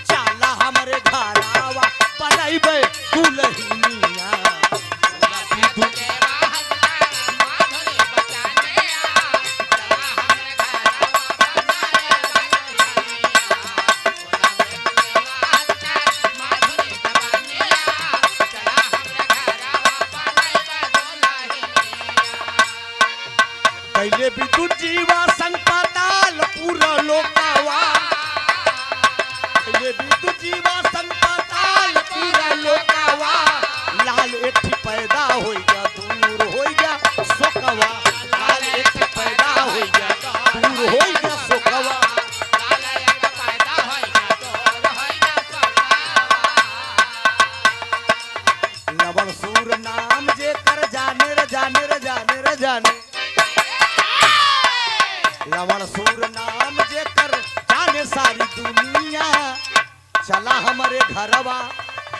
चला हमारे घरावा पलाइबे दुल्हनिया। बोला विद्युत पहले विद्युत जीवा संग पाताल पूरा लोकावा, पहले विद्युत जीवा संग पाताल पूरा लोकावा, लाल एक पैदा हो गया दूर हो गया सोकवा, लाल एक पैदा हो गया दूर हो गया सोकवा। लवण सूर नाम जे कर जाने रे जाने रे जाने रे जाने, लवण सूर नाम जे कर जाने सारी दुनिया, चला हमारे घरवा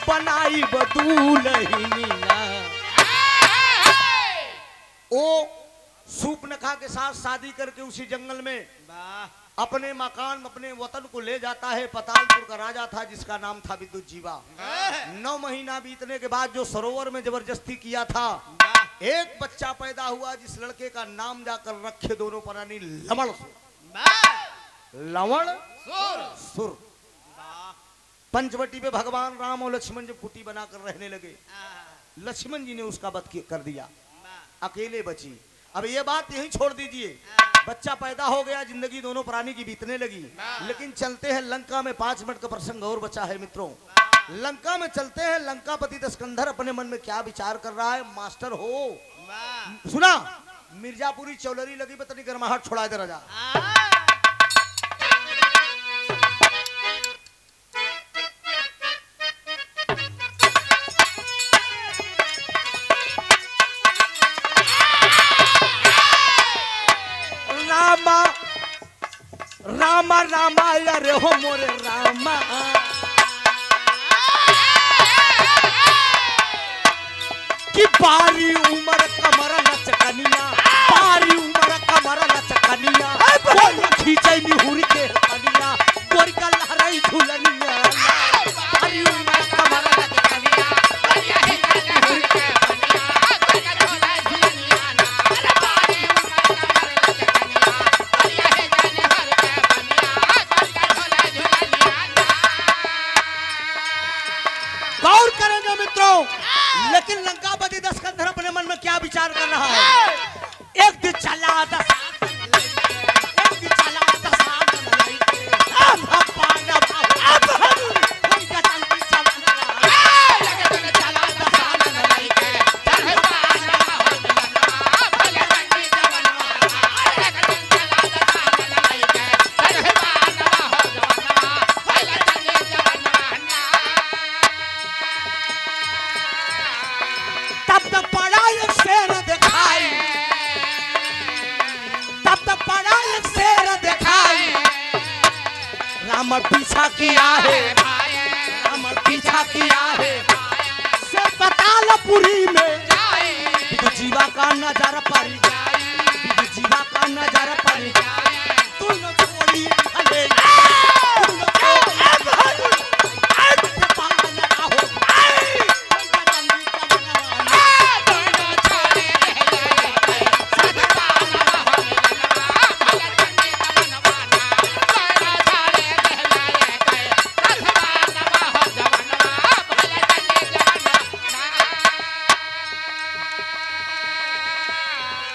बनाई बदूलहिनिया। ओ सूपनखा के साथ शादी करके उसी जंगल में अपने मकान अपने वतन को ले जाता है। पतालपुर का राजा था जिसका नाम था विद्युत जीवा। 9 महीना बीतने के बाद जो सरोवर में जबरदस्ती किया था, एक बच्चा पैदा हुआ जिस लड़के का नाम जाकर रखे दोनों प्राणी लवण सुर। लवण सुर। पंचवटी पे भगवान राम और लक्ष्मण जब कुटी बनाकर रहने लगे, लक्ष्मण जी ने उसका वध कर दिया, अकेले बची। अब ये बात यहीं छोड़ दीजिए, बच्चा पैदा हो गया, जिंदगी दोनों प्राणी की बीतने लगी। लेकिन चलते हैं लंका में, 5 मिनट का प्रसंग और बचा है मित्रों। लंका में चलते हैं, लंकापति दशकंधर अपने मन में क्या विचार कर रहा है। मास्टर हो सुना, मिर्जापुरी चौलरी लगी पतनी गर्माहट छोड़ा दे राजा। रामा रामा रामा अरे हो मोरे रामा, कि बारी उमर कमर लचकनिया, बारी उमर कमर लचकनिया, कोई खींचे निहुरी के कनिया, गोरी का लहराई झूलनिया, बारी उमर कमर लचकनिया, निहुरी के गौर करेंगे मित्रों। लेकिन लंकापति दशकंधर अपने मन में क्या विचार कर रहा है। एक दिन चला दशा, एक दिन चला दशा, अब पाना अब हम उनका तंत्र चलना, एक दिन चला दशा नहीं के चल पाना हो जलना, भले रंगी जवना, एक दिन चला दशा नहीं के चल पाना हो जलना, भले रंगी जवना। तब तक पड़ा एक शेर दिखाई, तब तक पड़ा एक शेर दिखाई, राम पीछा किया है, राम पीछा किया है, से पतालपुरी में विद्युत जीवा का नजारा पड़ी, विद्युत जीवा का नजारा पड़ी, तुम छोड़ी भले तुम छोड़ी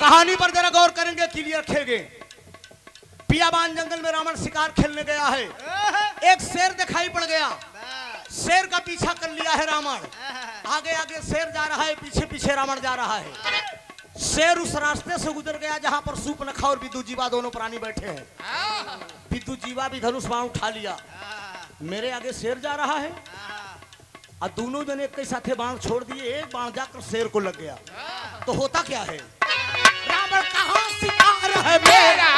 कहानी पर जरा गौर करेंगे, क्लियर रखेंगे। पियाबान जंगल में रावण शिकार खेलने गया है, एक शेर दिखाई पड़ गया, शेर का पीछा कर लिया है रावण, आगे आगे शेर जा रहा है, पीछे पीछे रावण जा रहा है। शेर उस रास्ते से गुजर गया जहां पर सूर्पनखा और विद्युत जीवा दोनों प्राणी बैठे हैं। विद्युत जीवा भी धनुष बाण उठा लिया, मेरे आगे शेर जा रहा है और दोनों जने एक साथ बाण छोड़ दिए, एक बाण जाकर शेर को लग गया। तो होता क्या है, रावण कहां शिकार है मेरा,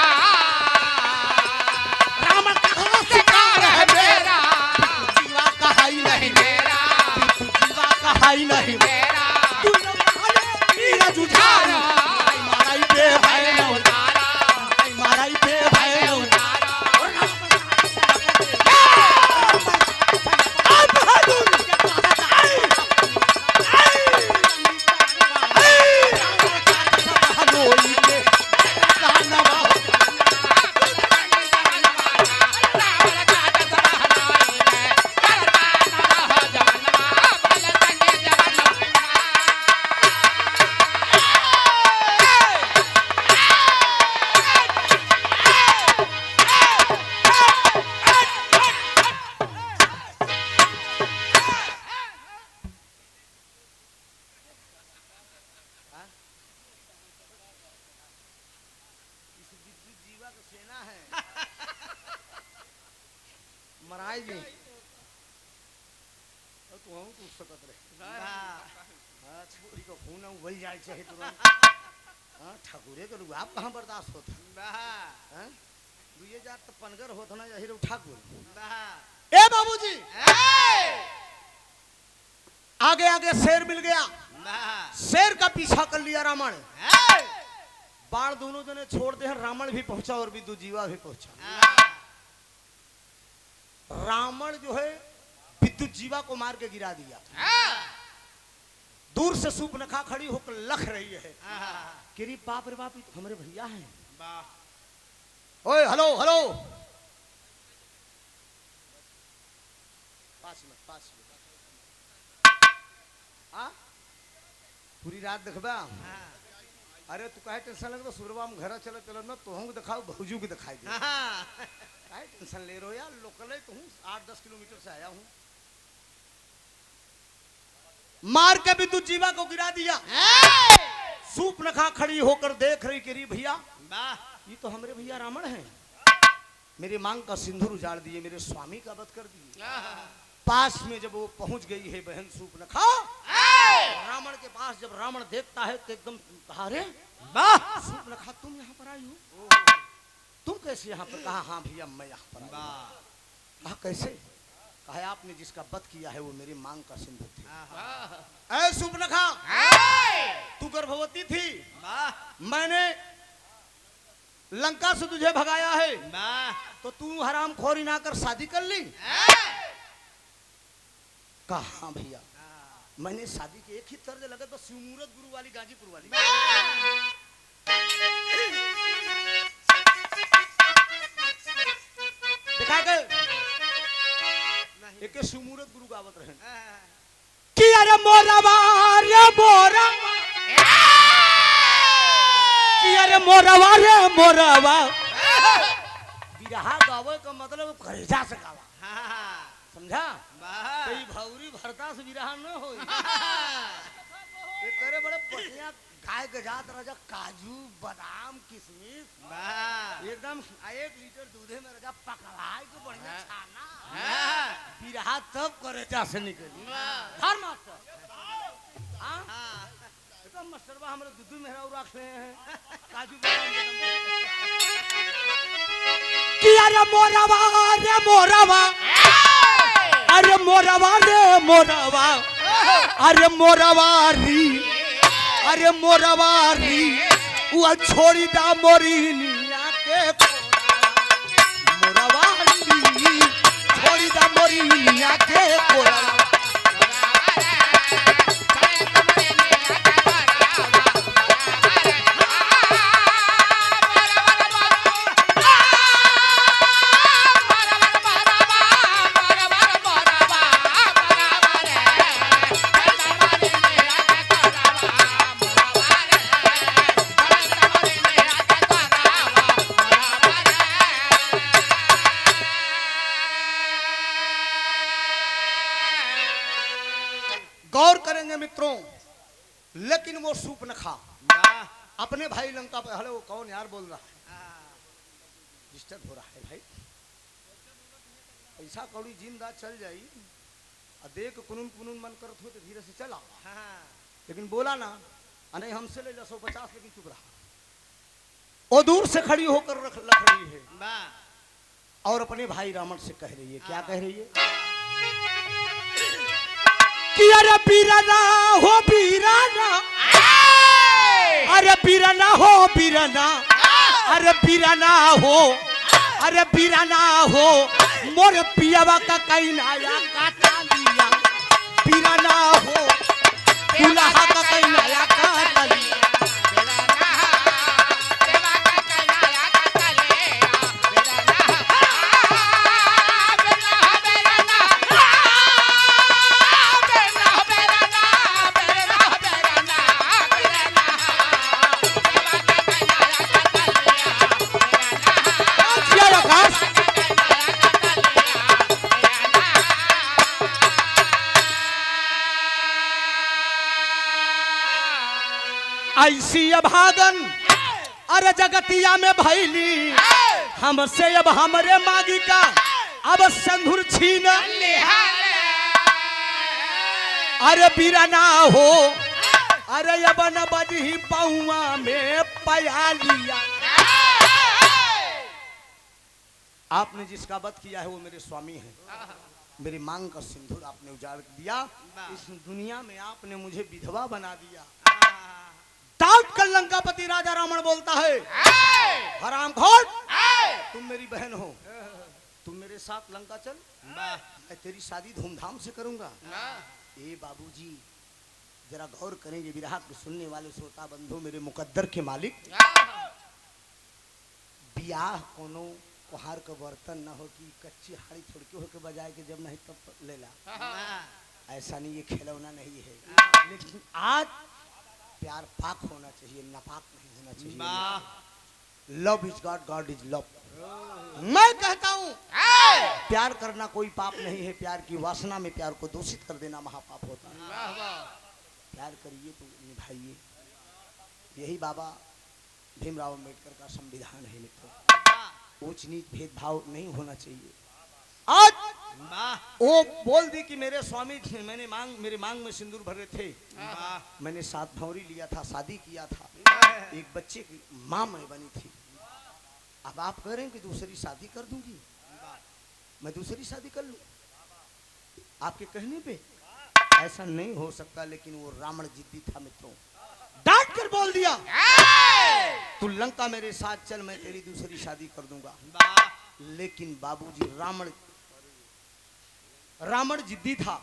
रावण कहां सेना है महाराज जी तू हूँ तू सकत रहे छोरी को खून उबल जाए चाहे तुरंत ठाकुरे के लोग आप कहाँ बर्दाश्त होता दुए जात तो पनगर होता ना यही ठाकुर ए बाबूजी आगे आगे शेर मिल गया शेर का पीछा कर लिया रावण बाण दोनों जने छोड़ते हैं रावण भी पहुंचा और विद्युत जीवा भी पहुंचा रावण जो है विद्युत जीवा को मार के गिरा दिया दूर से सूपनखा खड़ी होकर लख रही है कि बाप रे बाप हमारे भैया हैं ओए हेलो हेलो 5 मिनट पूरी रात देखबा अरे तू काहे टेंशन लग सुबह हम घर चले चलो ना तो हम दिखाओ भौजू की दिखाई दे काहे टेंशन ले रहे हो यार लोकल है तो हूँ 8-10 किलोमीटर से आया हूँ मार के विद्युत जीवा को गिरा दिया सूपनखा खड़ी होकर देख रही कि भैया ये तो हमारे भैया रावण हैं मेरी मांग का सिंदूर उजाड़ दिए मेरे स्वामी का वध कर दिए पास में जब वो पहुंच गई है बहन सूपनखा रावण के पास जब रावण देखता है तो एकदम कहा रे सूपनखा तुम यहाँ पर आई हो तुम कैसे यहाँ पर कहा हाँ भैया मैं यहाँ पर कहा कैसे कहा आपने जिसका वध किया है वो मेरी मांग का सिंदूर थी ऐ सूपनखा तू गर्भवती थी मैंने लंका से तुझे भगाया है तो तू हराम खोरी ना कर शादी कर ली कहा हाँ भैया मैंने शादी के एक ही तर्ज लगे तो शिवमूर्त गुरु वाली गाजीपुर वाली दिखा के एक शिवमूर्त गुरु गावत रहे कि अरे मोरवा रे मोरवा कि अरे मोरवा रे मोरवा बिरहा गावे का मतलब करेजा से गावा समझा कई भौरी भरता से बिरहा न हो ये करे बड़े पटिया गाय गजात राजा काजू बादाम किशमिश एकदम 1 लीटर दूधे में राजा पकवाई को बढ़िया छाना बिरहा तब करेजा से निकली हर मास्टर हां एकदम मास्टरबा हमरे दूध में और रख रहे हैं काजू बादाम कि अरे मोरवा रे मोरवा अरे मोरवा रे मोरवा अरे मोरवा री अरे मोरवा री वो छोड़ी दा मोरिनिया के मोरवा री छोड़ी दा मोरिनिया के कोरा गौर करेंगे मित्रों लेकिन वो सूपनखा अपने भाई लंका पे हले वो कौन यार बोल रहा है डिस्टर्ब हो रहा है भाई ऐसा कौड़ी जिंदा चल जाई देख कुनून कुनून मन करत हो तो धीरे से चला लेकिन बोला ना नहीं हमसे ले 150 लेकिन चुप रहा वो दूर से खड़ी होकर रख रही है और अपने भाई रावण से कह रही है क्या कह रही है कि अरे बीराना हो बीराना अरे बीराना हो बीराना अरे बीराना हो अरे बीराना हो मोर पियावा का कई नाया काटा लिया बीराना हो दुल्हा का कई नाया काटा लिया ऐसी अभागन अरे जगतिया में भैली हमसे अब हमरे मागी का अब सिंदूर छीन, अरे बीराना हो, अरे अब न बजही पहुआ में पया लिया। आपने जिसका वध किया है वो मेरे स्वामी हैं, मेरी मांग का सिंदूर आपने उजाड़ दिया, इस दुनिया में आपने मुझे विधवा बना दिया। डांट कर लंकापति राजा रावण बोलता है, हरामखोर, तुम मेरी बहन हो, तुम मेरे साथ लंका चल, मैं तेरी शादी धूमधाम से करूंगा। ए बाबूजी जरा गौर करेंगे, विरहा को सुनने वाले श्रोता बंधु, मेरे मुकद्दर के मालिक, ब्याह कोनो कुहार का बर्तन न हो कि कच्ची हाड़ी छोड़ के होके बजाए के जब नहीं तब ले ला, ऐसा नहीं, ये खिलौना नहीं है। लेकिन आज प्यार पाक होना चाहिए, नापाक नहीं होना चाहिए। Love is God, God is love. मैं कहता हूँ प्यार करना कोई पाप नहीं है, प्यार की वासना में प्यार को दूषित कर देना महापाप होता है। प्यार करिए तो निभाइए, यही बाबा भीमराव अम्बेडकर का संविधान है मित्रों। ऊंच नीच भेदभाव नहीं होना चाहिए। आज वो बोल दी कि मेरे स्वामी मेरे मांग में सिंदूर भरे थे, मैंने 7 भौरी लिया था, शादी किया था, एक बच्चे की माँ मैं बनी थी। अब आप कह रहे हैं कि दूसरी शादी कर दूंगी, मैं दूसरी शादी कर लूं आपके कहने पे? ऐसा नहीं हो सकता। लेकिन वो रावण जिद्दी था मित्रों, डांट कर बोल दिया, तू लंका मेरे साथ चल, मैं तेरी दूसरी शादी कर दूंगा। लेकिन बाबूजी रावण जिद्दी था,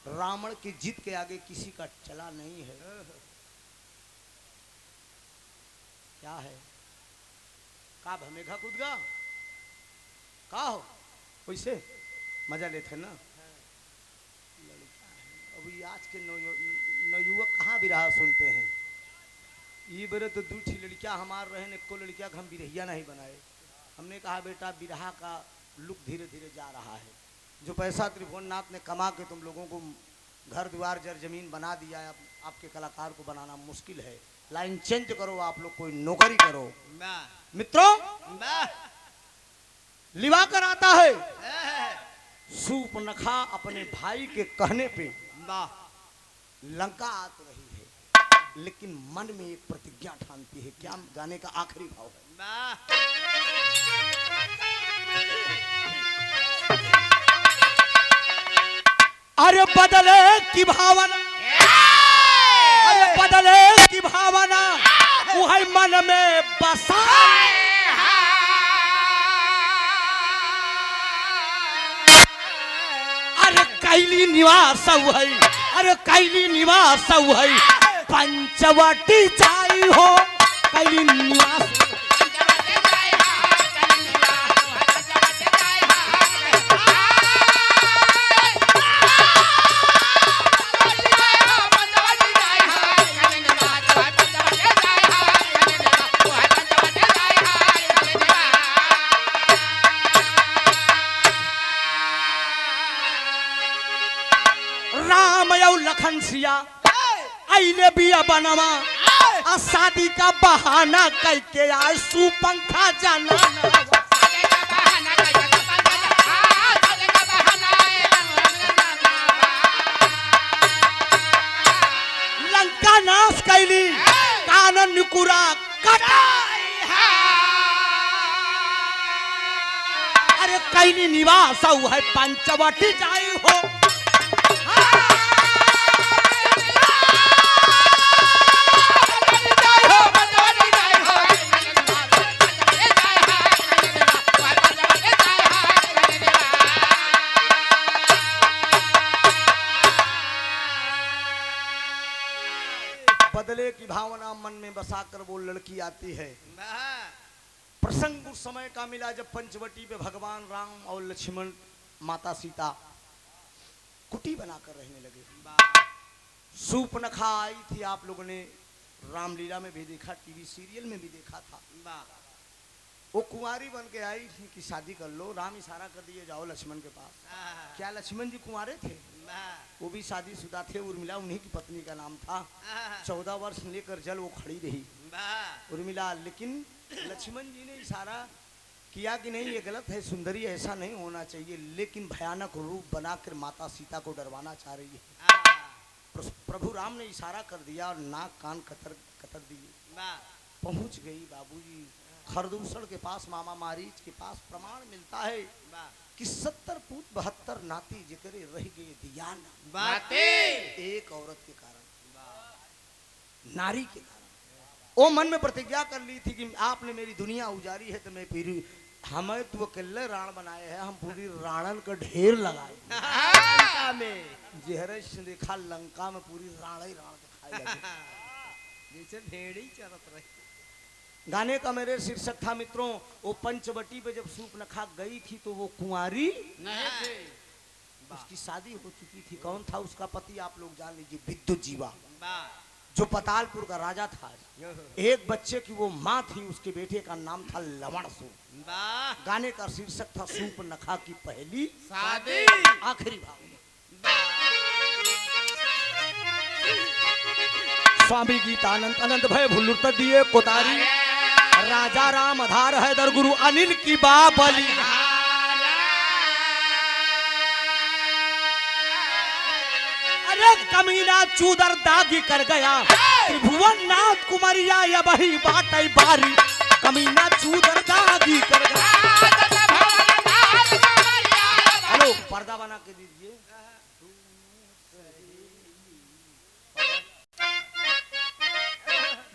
रावण की जिद के आगे किसी का चला नहीं है। क्या है का भमेघा कूदगा का हो, वैसे मजा लेते ना। अभी आज के नवयुवक कहाँ विरहा सुनते हैं। ये बेरे तो दूठी लड़कियां हमार रहे ने, को लड़कियां हम बिरहिया नहीं बनाए। हमने कहा बेटा विरहा का लुक धीरे धीरे जा रहा है, जो पैसा त्रिभुवननाथ ने कमा के तुम लोगों को घर द्वार जर जमीन बना दिया है, अब आपके कलाकार को बनाना मुश्किल है। लाइन चेंज करो, आप लोग कोई नौकरी करो। मित्रों लिवा कर आता है, सूर्पनखा अपने भाई के कहने पे लंका आ तो रही है, लेकिन मन में एक प्रतिज्ञा ठानती है। क्या गाने का आखिरी भाव है? अरे बदले की भावना, अरे बदले की भावना वह मन में बसा, अरे कैली निवास है, अरे कैली निवास है, पंचवटी जाई हो कैली निवास। लखन सिया आइले बिया बनवा, शादी का बहाना करके आए सूपंखा जाना। लंका नाश कैली, कानन निकुरा कटा, अरे कैली निवास है पंचवटी जाई हो। बदले की भावना मन में बसाकर वो लड़की आती है। प्रसंग उस समय का मिला जब पंचवटी पे भगवान राम और लक्ष्मण माता सीता कुटी बनाकर रहने लगे। सूर्पनखा आई थी, आप लोगों ने रामलीला में भी देखा, टीवी सीरियल में भी देखा था। वो कुंवारी बन के आई थी कि शादी कर लो, राम इशारा कर दिए जाओ लक्ष्मण के पास। क्या लक्ष्मण जी कुंवारे थे? वो भी शादीशुदा थे। उर्मिला उन्हीं की पत्नी का नाम था। 14 वर्ष लेकर जल वो खड़ी रही उर्मिला, लेकिन लक्ष्मण जी ने इशारा किया कि नहीं ये गलत है सुंदरी, ऐसा नहीं होना चाहिए, लेकिन भयानक रूप बनाकर माता सीता को डरवाना चाह रही है। प्रभु राम ने इशारा कर दिया और नाक कान कतर दिए। पहुंच गई बाबूजी खरदूषण के पास, मामा मारीच के पास। प्रमाण मिलता है कि 70 पूत 72 नाती जिक्रे रह गए दियान एक औरत के कारण, नारी के कारण। वो मन में प्रतिज्ञा कर ली थी कि आपने मेरी दुनिया उजारी है तो मैं फिर हमें तो अकेले राण बनाए हैं, हम पूरी राणन का ढेर लगाए में जहरश देखा लंका में पूरी राण ही राण दिखाई लगी जैसे भेड़ ही चरत रही। गाने का मेरे शीर्षक था मित्रों, वो पंचवटी पे जब सूर्पनखा गई थी तो वो कुंवारी नहीं थी, उसकी शादी हो चुकी थी। कौन था उसका पति आप लोग जान लीजिए, विद्युत जीवा, जो पतालपुर का राजा था। एक बच्चे की वो माँ थी, उसके बेटे का नाम था लवण सूप। गाने का शीर्षक था सूर्पनखा की पहली शादी। आखिरी भाग स्वामी गीतानंद अनंत भय भुल्लुत दिए कोतारी, राजा राम आधार है दर गुरु अनिल की बाबली। अरे कमीना चूदर दागी कर गया त्रिभुवन नाथ कुमारिया, या बही बाटई बारी, कमीना चूदर दागी कर गया। हेलो पर्दा बना के दीजिए।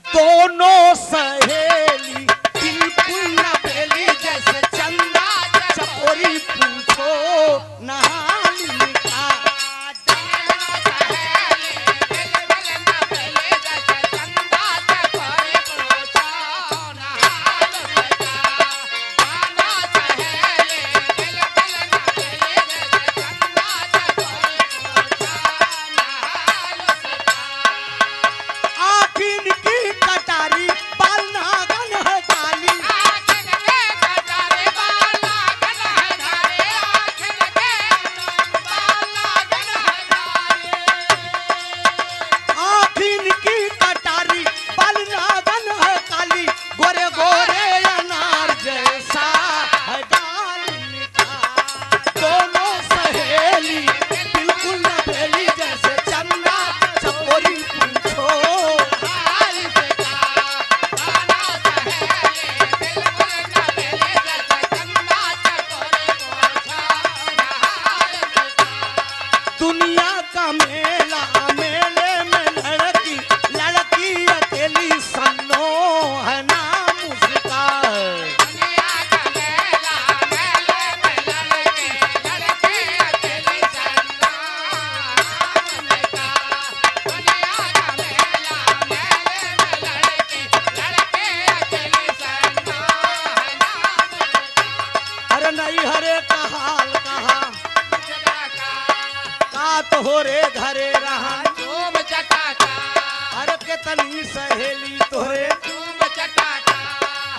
दोनों सहेली बिल्कुल न बेली, जैसे चंदा चकोरी पूछो नहाली का। हो रे घरे रहा चूम चटाका, हर के तनी सहेली तोरे चूम चटाका,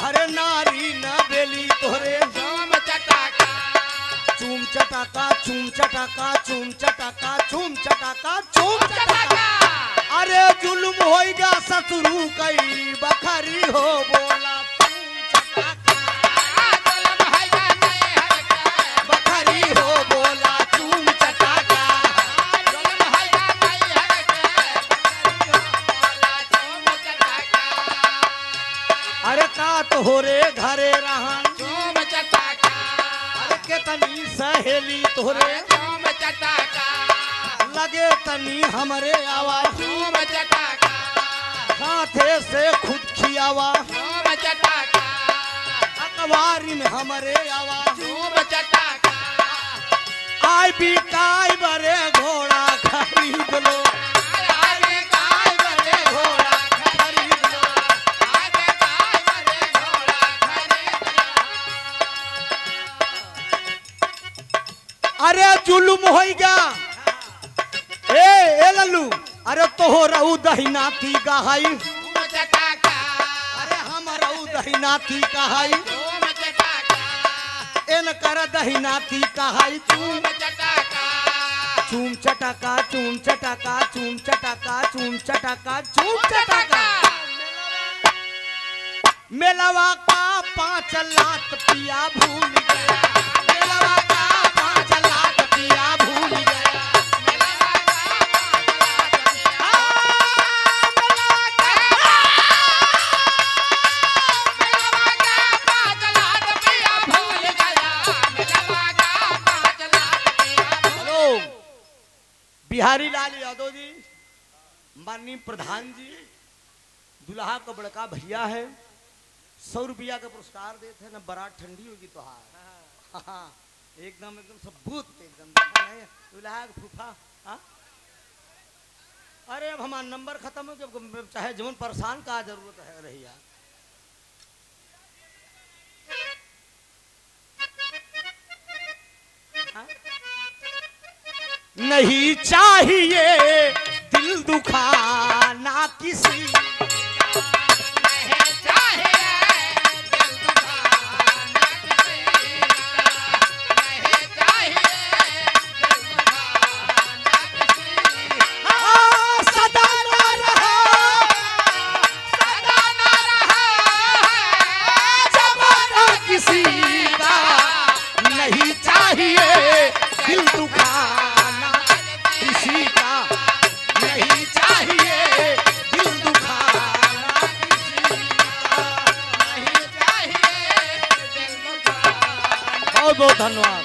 हर नारी न बेली तोरे चूम चटाका, चूम चटाका चूम चटाका चूम चटाका चूम चटाका चूम चटाका। अरे जुल्म होइगा ससुरु कई बखरी हो बोला चूम चटाका जुल्म होइगा नहीं हर का बखरी हो बोला चूम चटाका जुल्म होइगा नहीं हर का बोला चूम चटाका। अरे कात हो रे घरे रहा चूम चटाका, अरे के तनी सहेली तोरे चूम चटाका, लगे तनी हमरे आवा चूम चटाका, हाथे से खुद खियावा चूम चटाका, अखबारी में हमरे आवा चूम चटाका, आई भी काय बरे घोड़ा खरीद लो आगे गाय बड़े घोड़ा खरीद लो आगे गाय बड़े घोड़ा खरीद अरे जुल्म होइगा ए लल्लू अरे तोहरऊ दहिनाती गहाई चूम चटाका, अरे हमरऊ दहिनाती कहाई चूम चटाका, एन कर दहिनाती कहाई चूम चटाका, चूम चटाका चूम चटाका चूम चटाका चूम चटाका चूम चटाका मेलवा का 5 लाख पिया भूल गया, मेलवा का 5 लाख पिया भूल गया। बिहारी लाल यादव जी, माननीय प्रधान जी, दुल्हा का बड़का भैया है, 100 रुपया का पुरस्कार देते हैं ना। बारात ठंडी होगी तो हाँ एकदम सबूत एकदम दुल्हा का फूफा। हाँ अरे अब हमारा नंबर खत्म हो गया, चाहे जीवन परेशान का जरूरत है रही यार। नहीं चाहिए दिल दुखाना किसी, नहीं चाहिए दिल दुखाना किसी का, नहीं चाहिए दिल दुखाना किसी का। सदा ना रहा, सदा ना रहा जमाना किसी का, नहीं चाहिए दिल दुखाना किसी का, नहीं चाहिए दिल दुखाना किसी का, नहीं चाहिए दिल दुखाना। बहुत बहुत धन्यवाद।